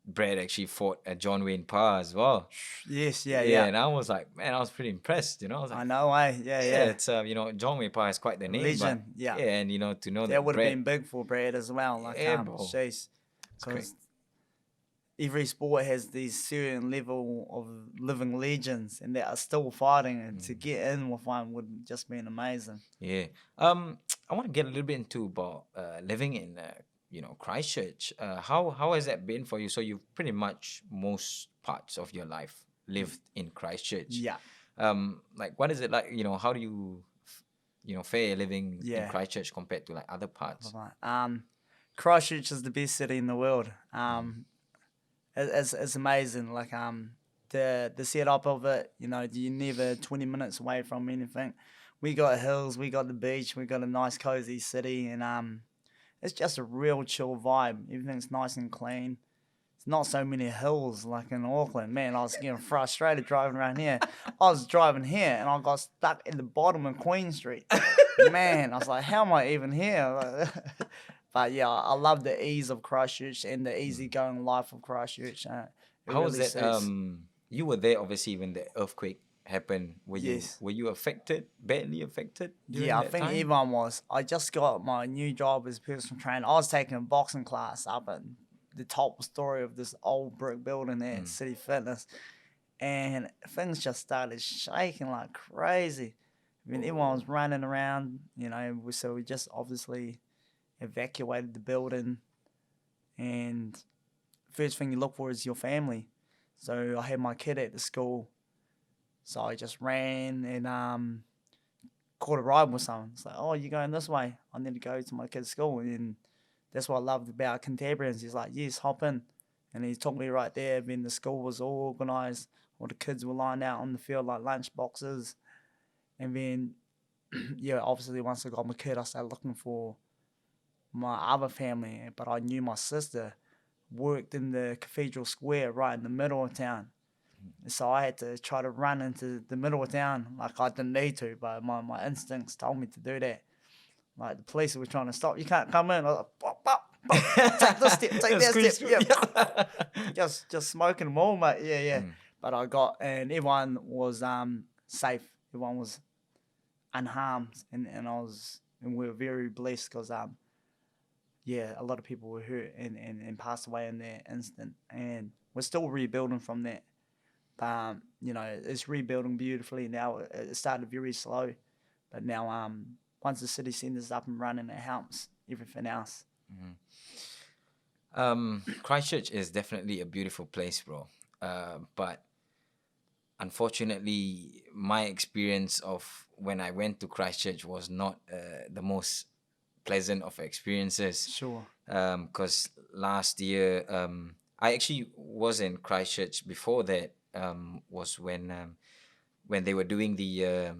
Brad actually fought at John Wayne Parr as well. Yes, Yeah, yeah. and I was like, man, I was pretty impressed. I was like, I know, eh? Yeah. it's John Wayne Parr is quite the name. Legend, but, yeah. and to know That would have Brad, been big for Brad as well. Like, Yeah, bro. jeez. great. Because every sport has these certain level of living legends, and that are still fighting, and to get in with one would just been amazing. Yeah. I want to get a little bit into about living in Christchurch. How has that been for you? So you've pretty much most parts of your life lived in Christchurch. Yeah. Like what is it like? How do you fare living in Yeah. Christchurch compared to like other parts? Christchurch is the best city in the world. It's amazing. Like the setup of it. You're never 20 minutes away from anything. We got hills, we got the beach, we got a nice cozy city, and it's just a real chill vibe. Everything's nice and clean. It's not so many hills like in Auckland. Man, I was getting frustrated driving around here. I was driving here and I got stuck at the bottom of Queen Street. Man, I was like, how am I even here? But yeah, I love the ease of Christchurch and the easygoing life of Christchurch. How was that? you were there obviously when the earthquake happened. Yes. Were you affected, badly affected during Yeah, I that think time? everyone was. I just got my new job as a personal trainer. I was taking a boxing class up in the top story of this old brick building there at Mm. City Fitness, and things just started shaking like crazy. I mean, everyone Oh. was running around, so we just obviously evacuated the building, and first thing you look for is your family. So I had my kid at the school, so I just ran and caught a ride with someone. It's like, oh, you're going this way. I need to go to my kid's school. And that's what I loved about Cantabrians. He's like, yes, hop in. And he took me right there. Then the school was all organised. All the kids were lined out on the field like lunch boxes. And then, yeah, obviously once I got my kid, I started looking for my other family. But I knew my sister worked in the Cathedral Square right in the middle of town. So I had to try to run into the middle of town. Like I didn't need to, but my instincts told me to do that. Like the police were trying to stop. You can't come in. I was like, pop, pop, pop. Take this step, take that Scream, step. scream. Yeah, Yeah. just smoking them all, mate. Yeah, yeah. Mm. But I got, and everyone was safe. Everyone was unharmed, and and we were very blessed because yeah, a lot of people were hurt and passed away in that instant, and we're still rebuilding from that. It's rebuilding beautifully now. It started very slow, but now once the city centre's up and running, it helps everything else. Christchurch is definitely a beautiful place, bro. But unfortunately, my experience of when I went to Christchurch was not the most pleasant of experiences. Sure. Because last year, I actually was in Christchurch before that. Was when they were doing the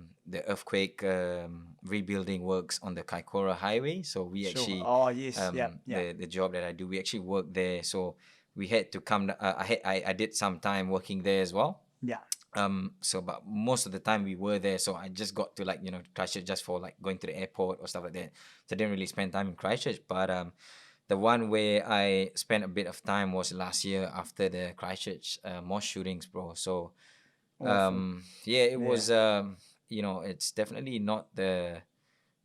earthquake rebuilding works on the Kaikoura Highway. So we Sure. actually Oh yes. Yep. the job that I do, we actually worked there. So we had to come. I did some time working there as well. Yeah. So but most of the time we were there. So I just got to Christchurch just for like going to the airport or stuff like that. So I didn't really spend time in Christchurch. But the one where I spent a bit of time was last year after the Christchurch mosque shootings, bro. So Awful. yeah, it Yeah. was it's definitely not the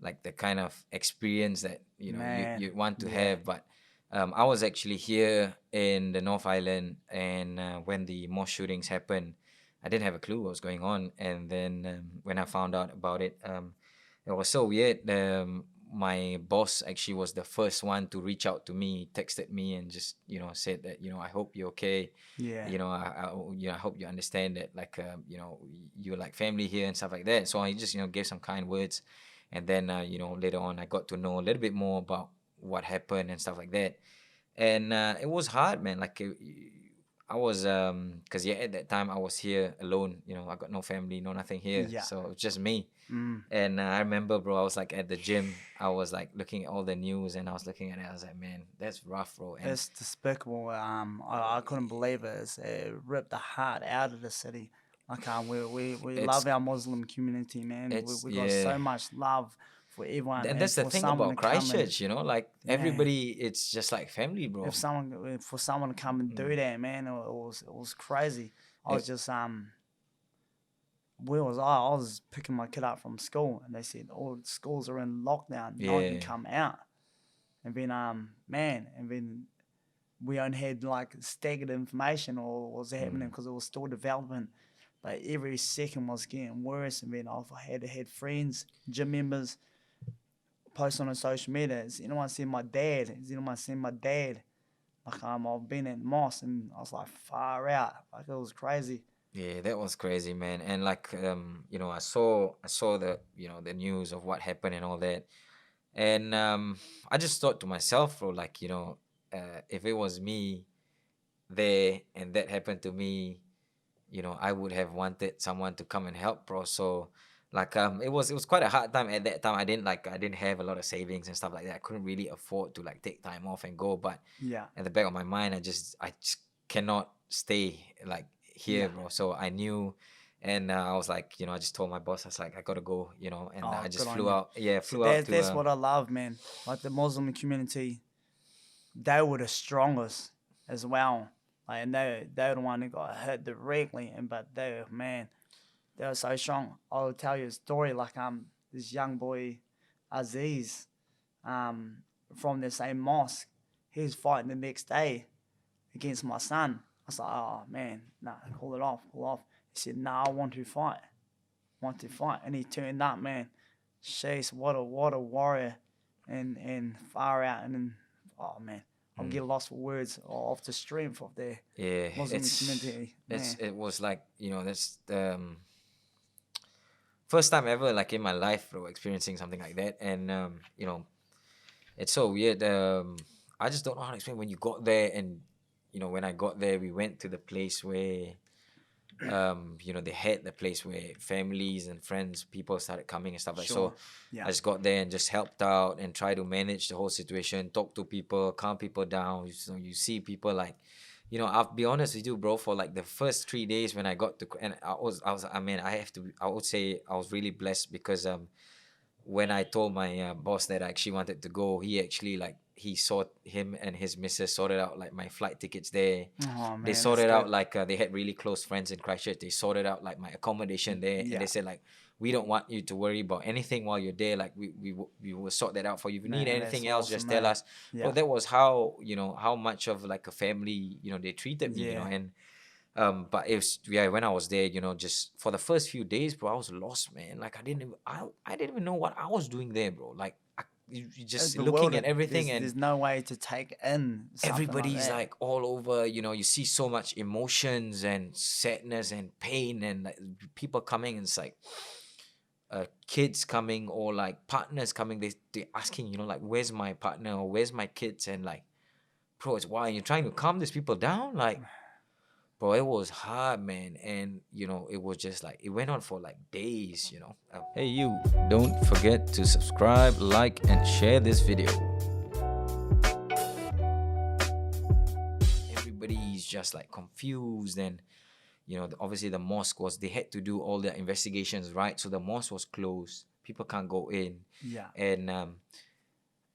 like the kind of experience that Man. you want to Yeah. have. But I was actually here in the North Island, and when the mosque shootings happened, I didn't have a clue what was going on. And then when I found out about it, it was so weird. My boss actually was the first one to reach out to me, texted me, and just said that I hope you're okay. Yeah. I hope you understand that, like, you're like family here and stuff like that. So I just gave some kind words, and then later on I got to know a little bit more about what happened and stuff like that. And it was hard, man. Like I was because yeah, at that time I was here alone. I got no family, no nothing here, Yeah. so it's just me. Mm. And I remember, bro, I was like at the gym. I was like looking at all the news, and I was looking at it. I was like, man, that's rough, bro. And It's despicable. I couldn't believe it. It ripped the heart out of the city. Like we it's love our Muslim community, man. it's We got yeah. so much love for everyone, And and that's the for thing someone to about come and Christchurch, like man, everybody, it's just like family, bro. for someone to come and do that, man, it was crazy. I was It, just where was I? I was picking my kid up from school, and they said all the schools are in lockdown. No one can yeah. come out. And then and then we only had like staggered information or what was happening because it was still developing. But every second was getting worse. And then I had friends, gym members, post on social media. Has anyone seen my dad? Has anyone seen my dad? Like I've been at the mosque, and I was like far out. Like it was crazy. Yeah, that was crazy, man. And like I saw the the news of what happened and all that. And I just thought to myself, bro, like, if it was me there and that happened to me, I would have wanted someone to come and help, bro. So like it was quite a hard time at that time. I didn't have a lot of savings and stuff like that. I couldn't really afford to like take time off and go. But Yeah, at the back of my mind, I just cannot stay like here, yeah. bro. So I knew. And I was like, I just told my boss, I was like, I gotta go, and Oh, I good just on flew you. out. Yeah, See, flew out to. that's what I love, man. Like the Muslim community, they were the strongest as well. Like, and they're the one who got hit directly, and but they were so strong. I'll tell you a story. Like this young boy, Aziz, from the same mosque, he was fighting the next day against my son. I was like, oh man, nah, call it off, call it off. He said, nah, I want to fight, and he turned up, man. Jeez, what a warrior, and far out, and then, oh man, I'll get lost for words of the strength of the Muslim community. It was like, you know, that's the first time ever, like, in my life, bro, experiencing something like that. And you know, it's so weird. I just don't know how to explain when you got there. And you know, when I got there, we went to the place where you know, they had the place where families and friends, people started coming and stuff like Sure. so. Yeah. I just got there and just helped out and try to manage the whole situation, talk to people, calm people down. So you see people, like, you know, I'll be honest with you, bro, for like the first 3 days when I got to, and I mean, I would say I was really blessed because when I told my boss that I actually wanted to go, he actually, like, him and his missus sorted out like my flight tickets there. Oh man, They sorted out like they had really close friends in Christchurch. They sorted out like my accommodation there, and Yeah. they said, like, we don't want you to worry about anything while you're there. Like, we will sort that out for you. If you need Man, anything that's else, just awesome, tell man. us. Yeah. But that was how, you know, how much of like a family, you know, they treated me, you know. Yeah. And but it was, yeah, when I was there, you know, just for the first few days, bro, I was lost, man. Like, I didn't even know what I was doing there, bro. Like, you just looking at everything, and there's no way to take in something everybody's that. like all over, you know. You see so much emotions and sadness and pain, and like people coming, and it's like kids coming, or like partners coming. They asking, you know, like, where's my partner, or where's my kids? And like, bro, it's why you're trying to calm these people down, like. Bro, it was hard, man. And, you know, it was just like, it went on for like days, you know. Hey, you, don't forget to subscribe, like, and share this video. Everybody's just like confused. And, you know, obviously the mosque they had to do all their investigations, right? So the mosque was closed. People can't go in. Yeah. And,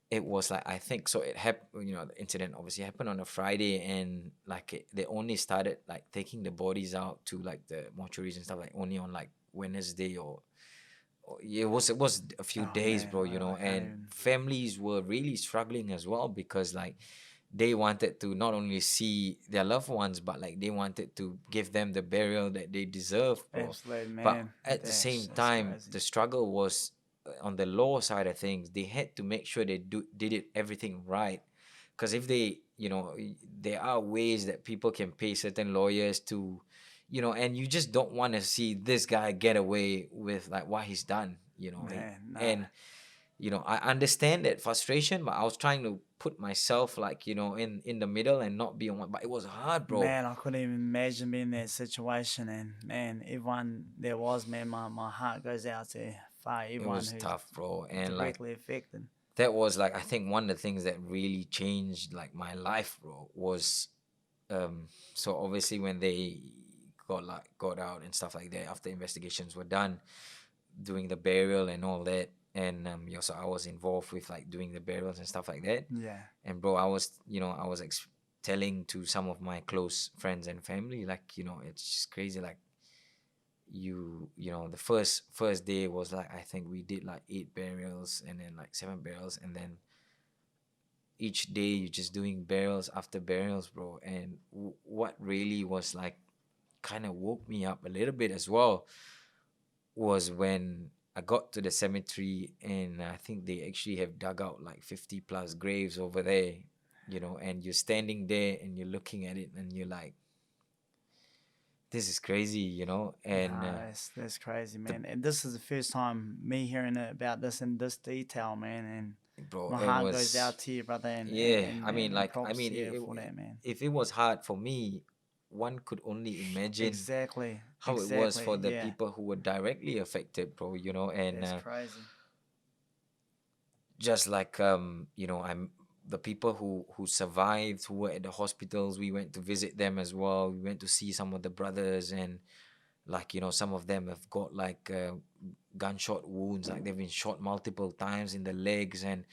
it was like, I think so, it happened, you know, the incident obviously happened on a Friday, and like they only started like taking the bodies out to like the mortuaries and stuff like only on like Wednesday, or it was a few days, man, bro, you know. And families were really struggling as well, because like they wanted to not only see their loved ones, but like they wanted to give them the burial that they deserve, bro. Absolutely, man. But at the same time, crazy. the struggle was on the law side of things. They had to make sure they did it everything right, because if they, you know, there are ways that people can pay certain lawyers to, you know, and you just don't want to see this guy get away with like what he's done, you know. Man, no. And you know, I understand that frustration, but I was trying to put myself, like, you know, in the middle and not be on one. But it was hard, bro. Man, I couldn't even imagine being in that situation. And man, everyone there was, man, my heart goes out to It everyone was who's tough, bro. And like directly affected. that was like, I think one of the things that really changed like my life, bro, was so obviously when they got out and stuff like that, after investigations were done, doing the burial and all that. And so I was involved with like doing the burials and stuff like that. Yeah. And bro, I was, you know, I was telling to some of my close friends and family, like, you know, it's just crazy. Like, you know, the first day was like, I think we did like 8 burials, and then like 7 burials, and then each day you're just doing burials after burials, bro. And what really was like kind of woke me up a little bit as well was when I got to the cemetery, and I think they actually have dug out like 50 plus graves over there, you know. And you're standing there and you're looking at it, and you're like, this is crazy, you know. And that's crazy, man. And this is the first time me hearing about this in this detail, man. And bro, my heart goes out to you, brother. And I mean, like, I mean, for that, man. if it was hard for me, one could only imagine exactly how it was for the yeah. people who were directly affected, bro, you know. And That's crazy. just like you know, the people who survived, who were at the hospitals, we went to visit them as well. We went to see some of the brothers, and like, you know, some of them have got like gunshot wounds, like they've been shot multiple times in the legs. And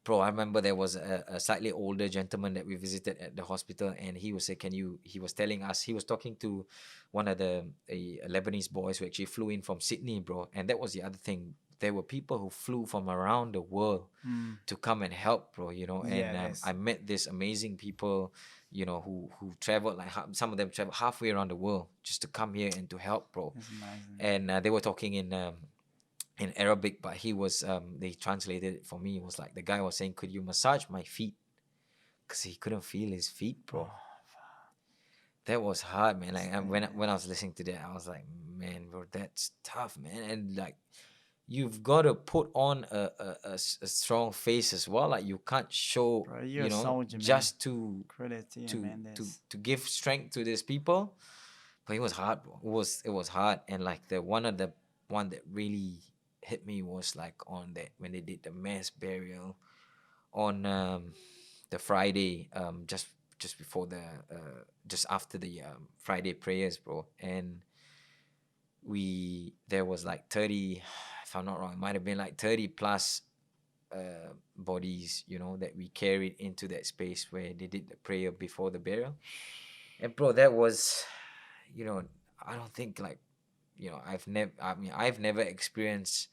bro, I remember there was a slightly older gentleman that we visited at the hospital, and he was say, "Can you?" He was telling us, he was talking to one of the Lebanese boys who actually flew in from Sydney, bro. And that was the other thing. There were people who flew from around the world to come and help, bro. You know, and Yeah, that's I met these amazing people, you know, who traveled like some of them traveled halfway around the world just to come here and to help, bro. amazing. And they were talking in Arabic, but he was they translated it for me. It was like the guy was saying, "Could you massage my feet?" Because he couldn't feel his feet, bro. That was hard, man. Like when I was listening to that, I was like, man, bro, that's tough, man. And like, you've got to put on a strong face as well. Like you can't show, Bro, you're you a know, soldier, man. just to Credit to you, to man. to That's to give strength to these people. But it was hard, bro. It was hard. And like the one that really hit me was like on that when they did the mass burial on the Friday, just before the just after the Friday prayers, bro. And there was like 30, if I'm not wrong, it might have been like 30 plus bodies, you know, that we carried into that space where they did the prayer before the burial. And bro, that was, you know, I don't think like, you know, I've never experienced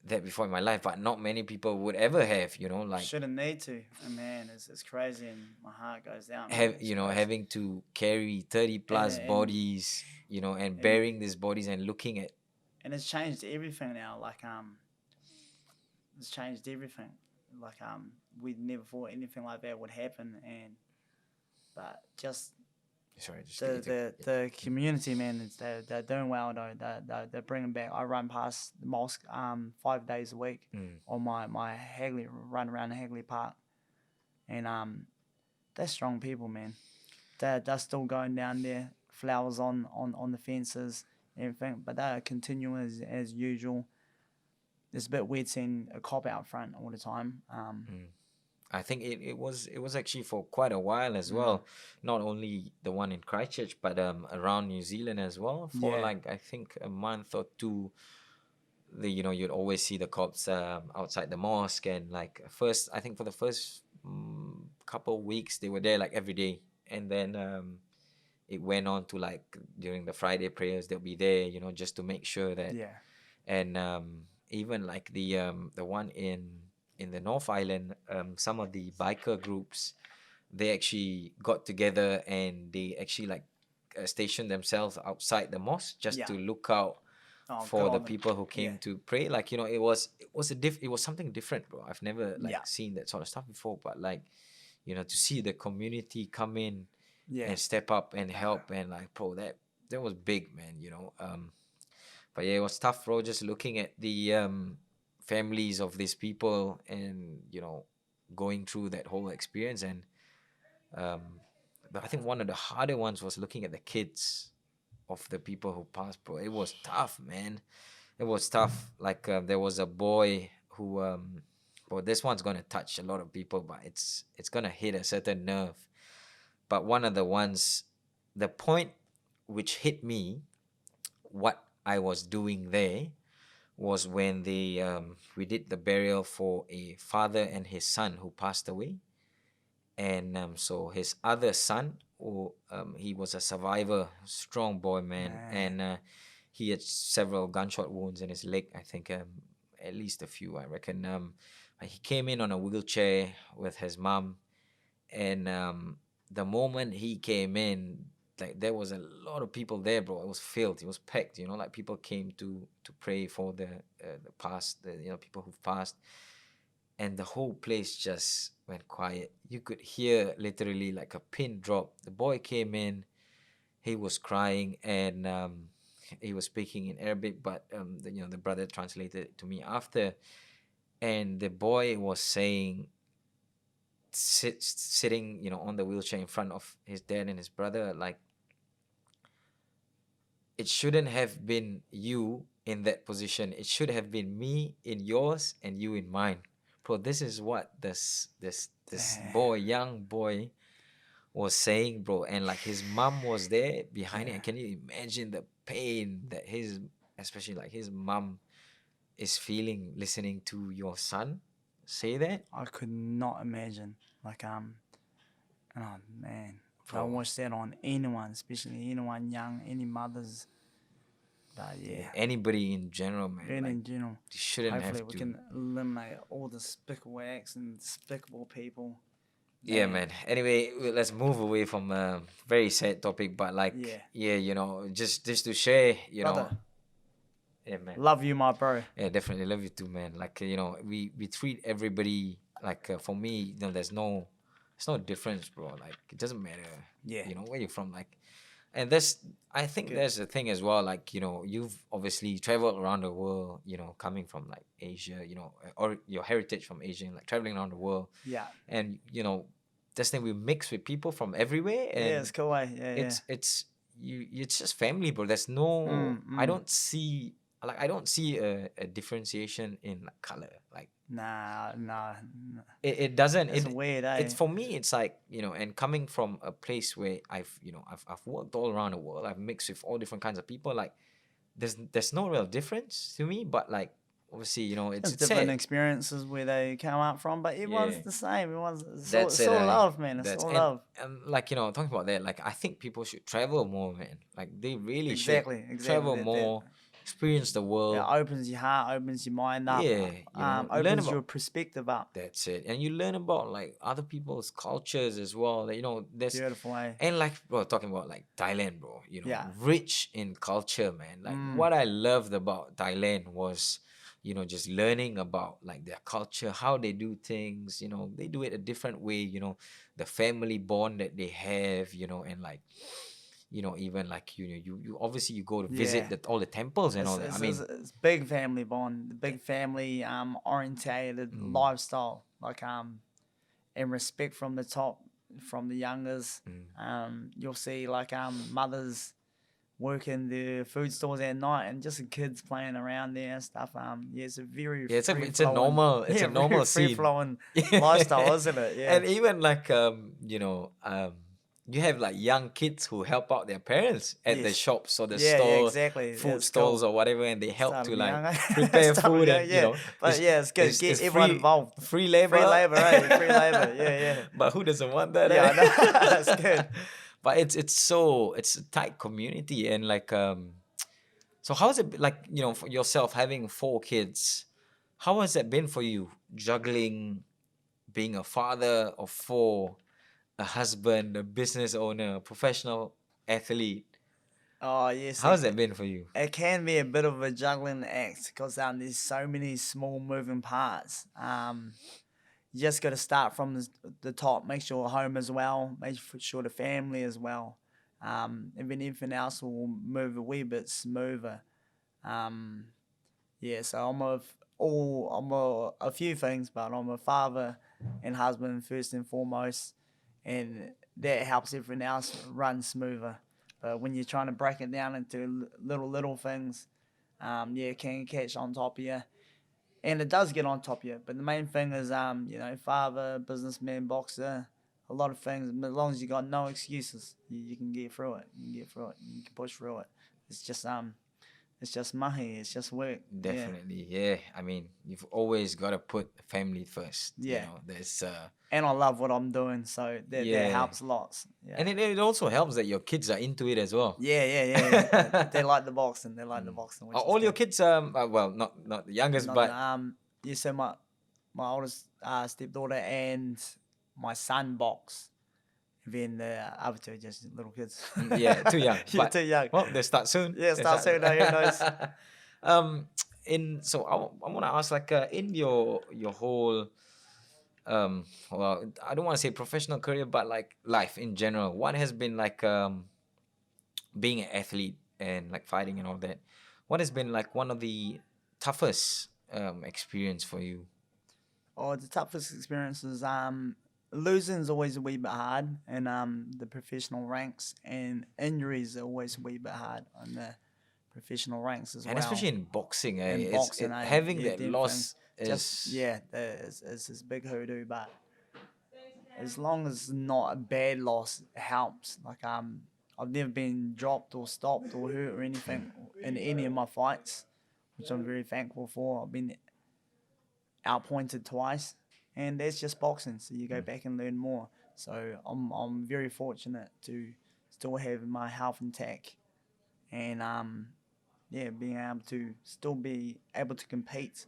that before in my life, but not many people would ever have, you know, like shouldn't need to. And man, it's crazy, and my heart goes down. Man. It's crazy. having to carry 30 plus and- bodies, you know, and burying these bodies and looking at and it's changed everything now. Like it's changed everything. Like we never thought anything like that would happen, but just sorry, just the community, man, they're doing well though. They're bringing back. I run past the mosque 5 days a week on my Hagley run around Hagley Park, and they're strong people, man. They're still going down there, flowers on the fences, everything, but they're continuing as usual. It's a bit weird seeing a cop out front all the time. I think it was actually for quite a while as well. Not only the one in Christchurch, but around New Zealand as well. For Yeah. like I think a month or two, you know, you'd always see the cops outside the mosque, and like first I think for the first couple weeks they were there like every day, and then it went on to like during the Friday prayers they'll be there, you know, just to make sure that Yeah. and even like the one in the North Island, some of the biker groups, they actually got together and they actually like stationed themselves outside the mosque just to look out for the people who came to pray. Like, you know, it was something different, bro. I've never like seen that sort of stuff before, but like, you know, to see the community come in and step up and help, and like, bro, that was big, man, you know. But yeah, it was tough, bro, just looking at the families of these people and, you know, going through that whole experience. And but I think one of the harder ones was looking at the kids of the people who passed, bro. It was tough, man. It was tough. Like there was a boy who well, this one's gonna touch a lot of people, but it's gonna hit a certain nerve. But one of the ones, the point which hit me, what I was doing there was when we did the burial for a father and his son who passed away, and so his other son, who he was a survivor, strong boy, man. And he had several gunshot wounds in his leg. I think at least a few, I reckon. He came in on a wheelchair with his mom, and the moment he came in, like there was a lot of people there, bro. It was filled. It was packed. You know, like people came to pray for the past, you know, people who've passed, and the whole place just went quiet. You could hear literally like a pin drop. The boy came in, he was crying, and he was speaking in Arabic, but you know, the brother translated it to me after, and the boy was saying, sitting, you know, on the wheelchair in front of his dad and his brother, like, it shouldn't have been you in that position. It should have been me in yours and you in mine. Bro, this is what this boy, young boy, was saying, bro. And like his mom was there behind it. Can you imagine the pain that especially like his mom is feeling listening to your son say that? I could not imagine. Like, oh man, I Bro. don't wish that on anyone, especially anyone young, any mothers. But yeah, Anybody in general, man. and Like, in general, you shouldn't hopefully have we to. can eliminate all the despicable acts and despicable people. Yeah, man. Anyway, let's move away from a very sad topic, but like, Yeah. yeah, you know, just to share, you know, Brother, yeah, man. love you, my bro. Yeah, definitely love you too, man. Like, you know, we treat everybody like, for me, you know, there's no difference, bro. Like, it doesn't matter, Yeah. you know, where you're from, like, and that's, I think Good. there's a thing as well. Like, you know, you've obviously traveled around the world, you know, coming from like Asia, you know, or your heritage from Asia, like traveling around the world, Yeah. and you know, this thing we mix with people from everywhere, and Yeah, it's cool way. Yeah, it's it's just family, bro. There's no, I don't see, like, I don't see a differentiation in like color. Like, Nah. it doesn't, It's weird, eh? it's, for me, it's like, you know, and coming from a place where I've worked all around the world, I've mixed with all different kinds of people, like, there's no real difference to me, but like, obviously, you know, There's it's different sad. experiences where they come up from, but everyone's Yeah. the same. It's That's all it. love, man. It's That's all love. and like, you know, talking about that, like, I think people should travel more, man. Like, they really Exactly. should travel That more, experience the world. opens your heart, opens your mind up. Yeah, you know, learn Opens your about, perspective up. that's it, and you learn about like other people's cultures as well. Like, you know, there's, Beautiful, eh? and like, bro, talking about like Thailand, bro. You know, Yeah. rich in culture, man. Like, what I loved about Thailand was, you know, just learning about like their culture, how they do things. You know, they do it a different way. You know, the family bond that they have. You know, and like, you know, even like, you know, you obviously you go to visit Yeah. all the temples and all that. I mean, It's big family bond, big family orientated lifestyle, like and respect from the top, from the youngest. You'll see like mothers working the food stores at night and just the kids playing around there and stuff. Yeah, it's a very yeah, it's a free-flowing- normal, it's a normal free scene. flowing lifestyle, isn't it? Yeah. And even like, you know, you have like young kids who help out their parents at the Yes. shops or the Yeah, store, exactly. food It's stalls cool. or whatever, and they help Start to 'em like young, eh? prepare Start 'em food, young, and yeah. you know, But yeah, it's good. Get everyone involved. free labor, Free labor, right? Free labor. Yeah. But who doesn't want that? Yeah, eh? I know. That's good. But it's a tight community, and like, so how's it like, you know, for yourself having 4 kids? How has that been for you, juggling being a father of 4, a husband, a business owner, a professional athlete? Oh yes. How's that been for you? It can be a bit of a juggling act because there's so many small moving parts. You just got to start from the top. Make sure home as well. Make sure the family as well. And then everything else will move a wee bit smoother. Yeah, so I'm a few things, but I'm a father and husband first and foremost, and that helps everything else run smoother. But when you're trying to break it down into little things, yeah, it can catch on top of you, and it does get on top of you. But the main thing is, you know, father, businessman, boxer, a lot of things. As long as you got no excuses, you can get through it. You can get through it. You can push through it. It's just mahi. It's just work. Definitely, yeah. I mean, you've always got to put family first. Yeah. You know, there's And I love what I'm doing, so that helps lots. Yeah. and it also helps that your kids are into it as well. Yeah. They like the boxing. They like the boxing. Which Are is all your good. kids well, not the youngest, Not but yeah, so my oldest stepdaughter and my son box. Then the other 2 are just little kids. yeah, too young. Yeah, But, too young. well, they start soon. Yeah, They start soon, who knows? So I want to ask, like, in your whole, well, I don't want to say professional career, but like life in general, what has been like, being an athlete and like fighting and all that, what has been like one of the toughest experience for you? Oh, the toughest experience is losing is always a wee bit hard, and the professional ranks, and injuries are always a wee bit hard on the professional ranks as well. And especially in boxing, In it's, boxing, having yeah, that them loss is just it's this big hoodoo, but as long as not a bad loss, it helps. Like I've never been dropped or stopped or hurt or anything in any of my fights, which I'm very thankful for. I've been outpointed twice, and that's just boxing. So you go back and learn more. So I'm very fortunate to still have my health intact, and being able to still be able to compete.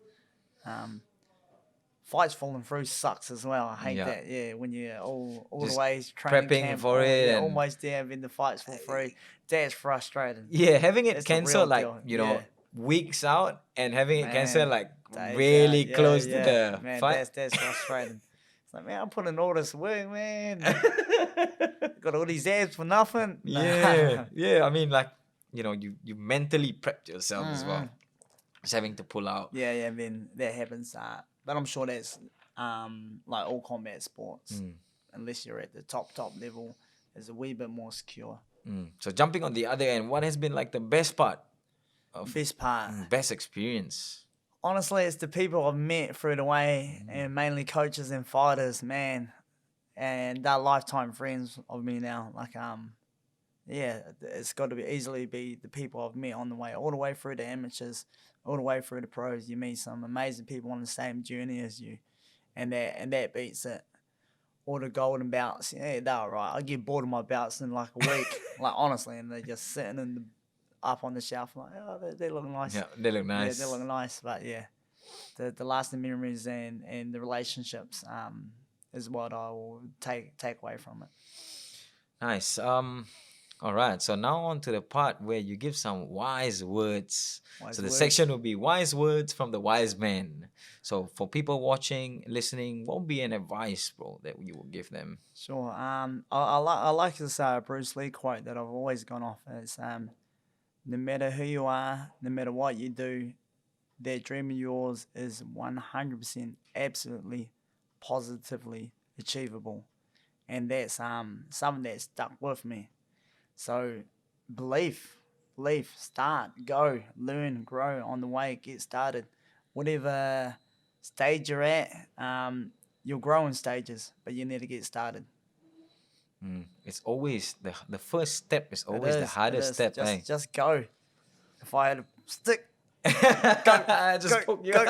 Fights falling through sucks as well. I hate Yeah. that. Yeah, when you're all Just the way training prepping camp, for it and almost there, and then the fights fall through. That's frustrating. yeah, having it That's the real cancelled like, deal. you know, weeks out and having it cancelled Man, like days really out. Yeah, close to yeah. the Man, fight. that's frustrating. It's like, man, I'm putting all this work, man. Got all these abs for nothing. Yeah, yeah. I mean, like, you know, you mentally prepped yourself as well. Just having to pull out. Yeah. Then that happens. But I'm sure that's like all combat sports, unless you're at the top level, is a wee bit more secure. So jumping on the other end, what has been like the best part of Best part, best experience? honestly, it's the people I've met through the way, and mainly coaches and fighters, man, and they're lifetime friends of me now. Like yeah, it's got to easily be the people I've met on the way, all the way through the amateurs, all the way through the pros. You meet some amazing people on the same journey as you, and that beats it. All the golden belts, yeah, they're all right. I get bored of my belts in like a week, like honestly, and they're just sitting up on the shelf, like, oh, they look nice. Yeah, they look nice. Yeah, they look nice, but yeah, the lasting memories and the relationships is what I will take away from it. Nice. All right. So now on to the part where you give some wise words. So the section will be wise words from the wise man. So for people watching, listening, what would be an advice, bro, that you will give them? Sure. I like this Bruce Lee quote that I've always gone off. It's no matter who you are, no matter what you do, that dream of yours is 100% absolutely positively achievable, and that's something that stuck with me. So belief, start, go, learn, grow on the way, get started. Whatever stage you're at, you'll grow in stages, but you need to get started. It's always the first step is always the It hardest is. step. Just go. If I had a stick, Just poke you. go.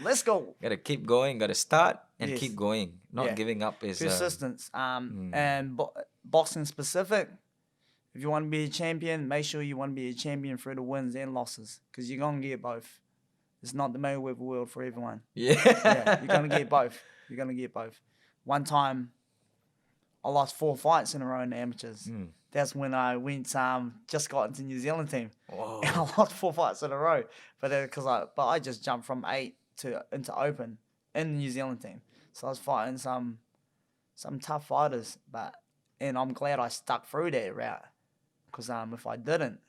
Let's go. Gotta keep going. Gotta start and Yes. keep going. Not Yeah. giving up is Persistence. And boxing specific. If you want to be a champion, make sure you want to be a champion through the wins and losses, because you're gonna get both. It's not the Mayweather world for everyone. Yeah, you're gonna get both. One time, I lost 4 fights in a row in the amateurs. That's when I went just got into New Zealand team. Whoa. And I lost 4 fights in a row, but I just jumped from 8 into open in the New Zealand team. So I was fighting some tough fighters, and I'm glad I stuck through that route, because if I didn't,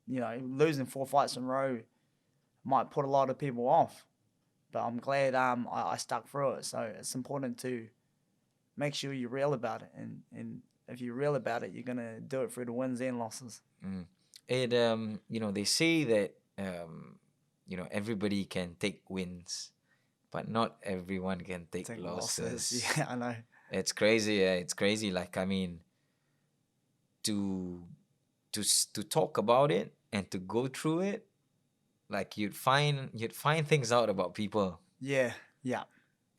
losing 4 fights in a row might put a lot of people off. But I'm glad I stuck through it. So it's important to make sure you're real about it, and if you're real about it, you're gonna do it through the wins and losses. And they say that everybody can take wins, but not everyone can take losses. Yeah, I know. It's crazy. Yeah, it's crazy. Like, I mean, to talk about it and to go through it, like you'd find things out about people. Yeah.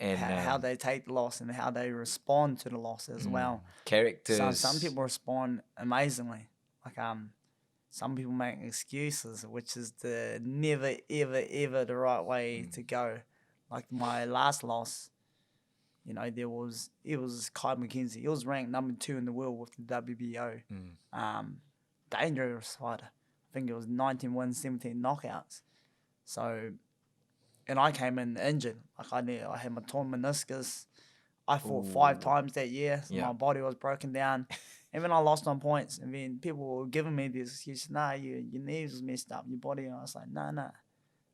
And how they take the loss and how they respond to the loss as well. Characters. Some people respond amazingly. Like some people make excuses, which is the never ever the right way to go. Like my last loss, it was Kai McKenzie. He was ranked number 2 in the world with the WBO. Dangerous fighter. I think it was 19 wins, 17 knockouts. So. And I came in injured. Like I had my torn meniscus. I fought 5 times that year, so my body was broken down. And then I lost on points. And then people were giving me this excuse, your knees was messed up, your body. And I was like, nah.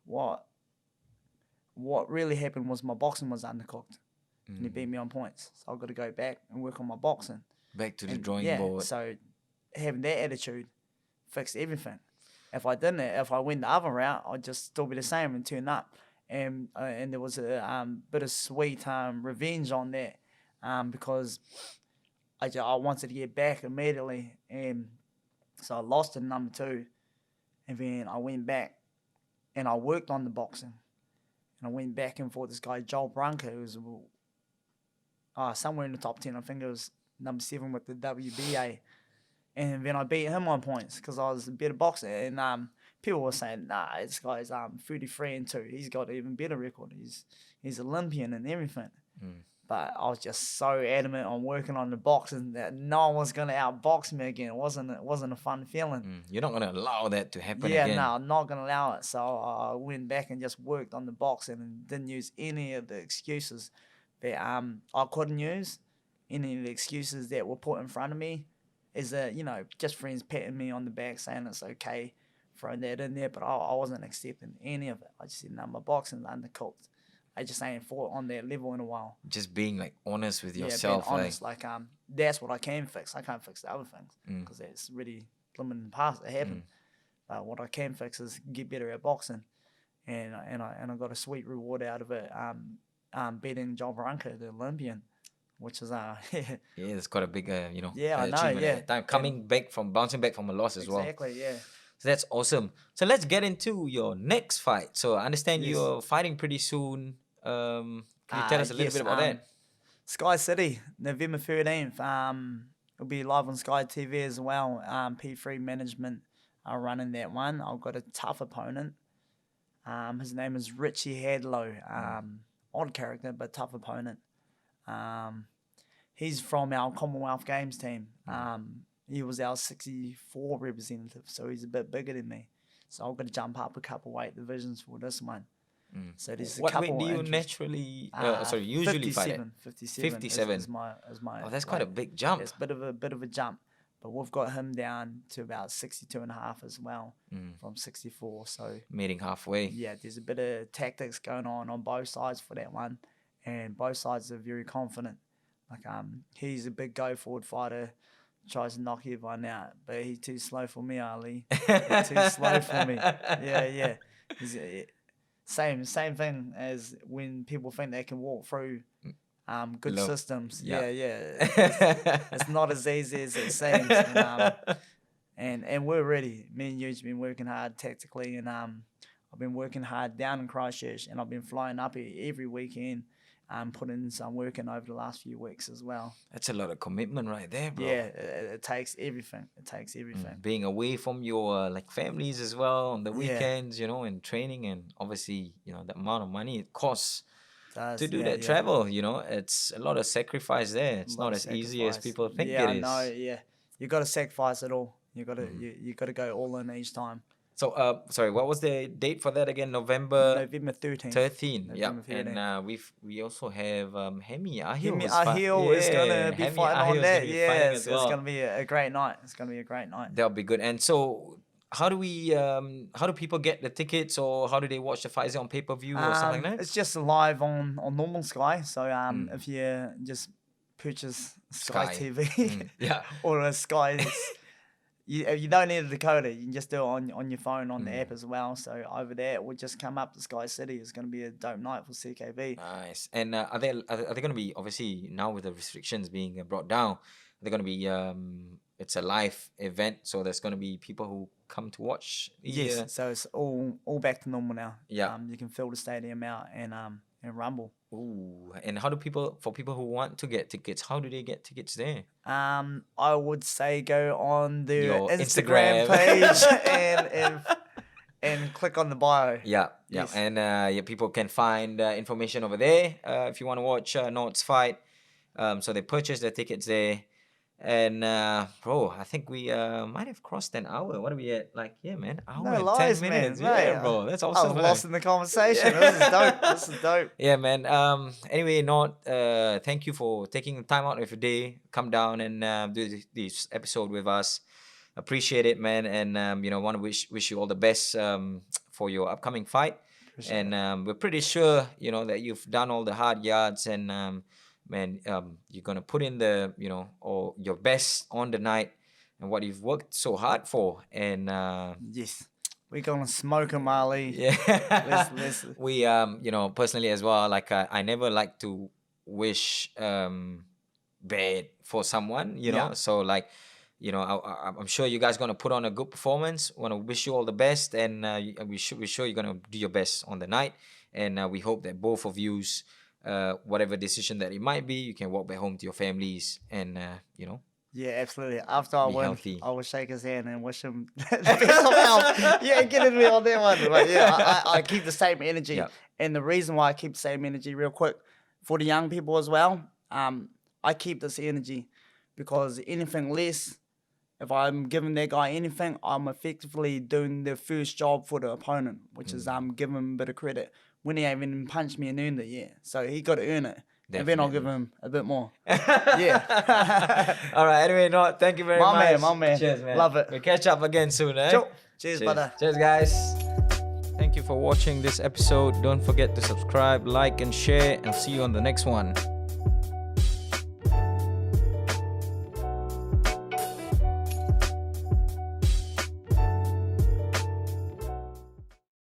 What really happened was my boxing was undercooked. And he beat me on points. So I've got to go back and work on my boxing. Back to the drawing board. So having that attitude fixed everything. If I went the other route, I'd just still be the same and turn up. And there was a bittersweet revenge on that, because I wanted to get back immediately, and so I lost in number 2, and then I went back and I worked on the boxing, and I went back and fought this guy Joel Branca, who was somewhere in the top 10. I think it was number 7 with the WBA. And then I beat him on points because I was a better boxer. And people were saying, nah, this guy's 33-2. He's got an even better record. He's Olympian and everything. But I was just so adamant on working on the boxing that no one was gonna outbox me again. It wasn't a fun feeling. You're not gonna allow that to happen Yeah, again. no, I'm not gonna allow it. So I went back and just worked on the boxing and didn't use any of the excuses that I couldn't use. Any of the excuses that were put in front of me is that, just friends patting me on the back saying it's okay, throwing that in there, but I wasn't accepting any of it. I just said, no, my boxing's undercooked. I just ain't fought on that level in a while. Just being like honest with Yeah, yourself. being honest. That's what I can fix. I can't fix the other things because that's really limited in the past. It happened. But what I can fix is get better at boxing, and I got a sweet reward out of it. Beating Joel Branca, the Olympian, which is yeah, it's quite a big Yeah, I know, achievement yeah. at that time. Bouncing back from a loss as well. exactly, yeah. So that's awesome. So let's get into your next fight. So I understand Yes. you're fighting pretty soon. Can you tell us a little bit about that? Sky City, November 13th. It'll be live on Sky TV as well. P3 Management are running that one. I've got a tough opponent. His name is Richie Hadlow. Odd character, but tough opponent. He's from our Commonwealth Games team. He was our 64 representative, so he's a bit bigger than me. So I've got to jump up a couple weight divisions for this one. So there's a What couple weight do you interest- usually fight at? 57 57. is my Oh, that's quite a weight. big jump. It's a bit of a jump, but we've got him down to about 62.5 as well from 64. So Meeting halfway. yeah, there's a bit of tactics going on both sides for that one, and both sides are very confident. Like he's a big go forward fighter, tries to knock everyone out, but he's too slow for me, Ali. He's too slow for me. Yeah. He's, same thing as when people think they can walk through good Low. systems. Yeah. It's not as easy as it seems. And we're ready. Me and you've been working hard tactically, and I've been working hard down in Christchurch, and I've been flying up here every weekend. Putting in some work in over the last few weeks as well. That's a lot of commitment right there, bro. Yeah, it takes everything. It takes everything. Being away from your families as well on the Yeah. weekends, and training, and obviously, the amount of money it costs Does, to do yeah, that yeah. travel, it's a lot of sacrifice there. It's not Lot of as easy as sacrifice. people think Yeah, it is. I know. Yeah, you got to sacrifice it all. You got to you got to go all in each time. So, sorry, what was the date for that again? November November 13th. 13. Yeah, November 13. and we also have Hemi Ahil. Hemi who's fi- Ahil is gonna Yeah, be Hemi fighting Ahil on is that. gonna be fighting Yeah, as so well. it's gonna be a great night. It's gonna be a great night. That'll be good. And so, how do people get the tickets, or how do they watch the fight? Is it on pay-per-view or something like that? It's just live on normal Sky. So if you just purchase Sky, Sky. TV Yeah. or a Sky, you don't need a decoder. You can just do it on your phone on the app as well. So over there, it would just come up to Sky City. It's going to be a dope night for CKB. Nice. And are they going to be, obviously now with the restrictions being brought down, they're going to be it's a live event, so there's going to be people who come to watch. Yes. So it's all back to normal now. Yeah. You can fill the stadium out and rumble. Ooh. And how do people who want to get tickets, how do they get tickets there? I would say go on the Your Instagram Instagram. page and click on the bio. Yeah. Yes. And people can find information over there if you want to watch Nort's fight. So they purchase their tickets there. And bro, I think we might have crossed an hour. What are we at? Hour No and lies, 10 man. minutes. Mate, Yeah, bro. That's I awesome. was man. lost in the conversation. This is dope. This is dope. Yeah, man. Anyway, Nort, thank you for taking the time out of your day, come down and do this episode with us. Appreciate it, man. And want to wish you all the best for your upcoming fight. Appreciate And we're pretty sure that you've done all the hard yards, and man, you're gonna put in the or your best on the night and what you've worked so hard for. And Yes. We're going to smoke him, Ali. yeah, Let's we personally as well, I never like to wish bad for someone, Yeah. so you know, I'm sure you guys gonna put on a good performance. Want to wish you all the best, and we're sure you're gonna do your best on the night. And we hope that both of you's whatever decision that it might be, you can walk back home to your families, and you know. Yeah, absolutely. After I Be win, healthy. I will shake his hand and wish him the best of health. Yeah, get me on that one. But yeah, I keep the same energy. Yep. And the reason why I keep the same energy, real quick, for the young people as well, I keep this energy because anything less, if I'm giving that guy anything, I'm effectively doing the first job for the opponent, which is giving him a bit of credit. When he ain't even punched me and earned it, yeah. So he got to earn it. And then I'll give him a bit more. Yeah. All right. Anyway, Nort, thank you very much. My man. Cheers, man. Love it. We'll catch up again soon, eh? Cheers, brother. Cheers, guys. Thank you for watching this episode. Don't forget to subscribe, like, and share. I'll see you on the next one.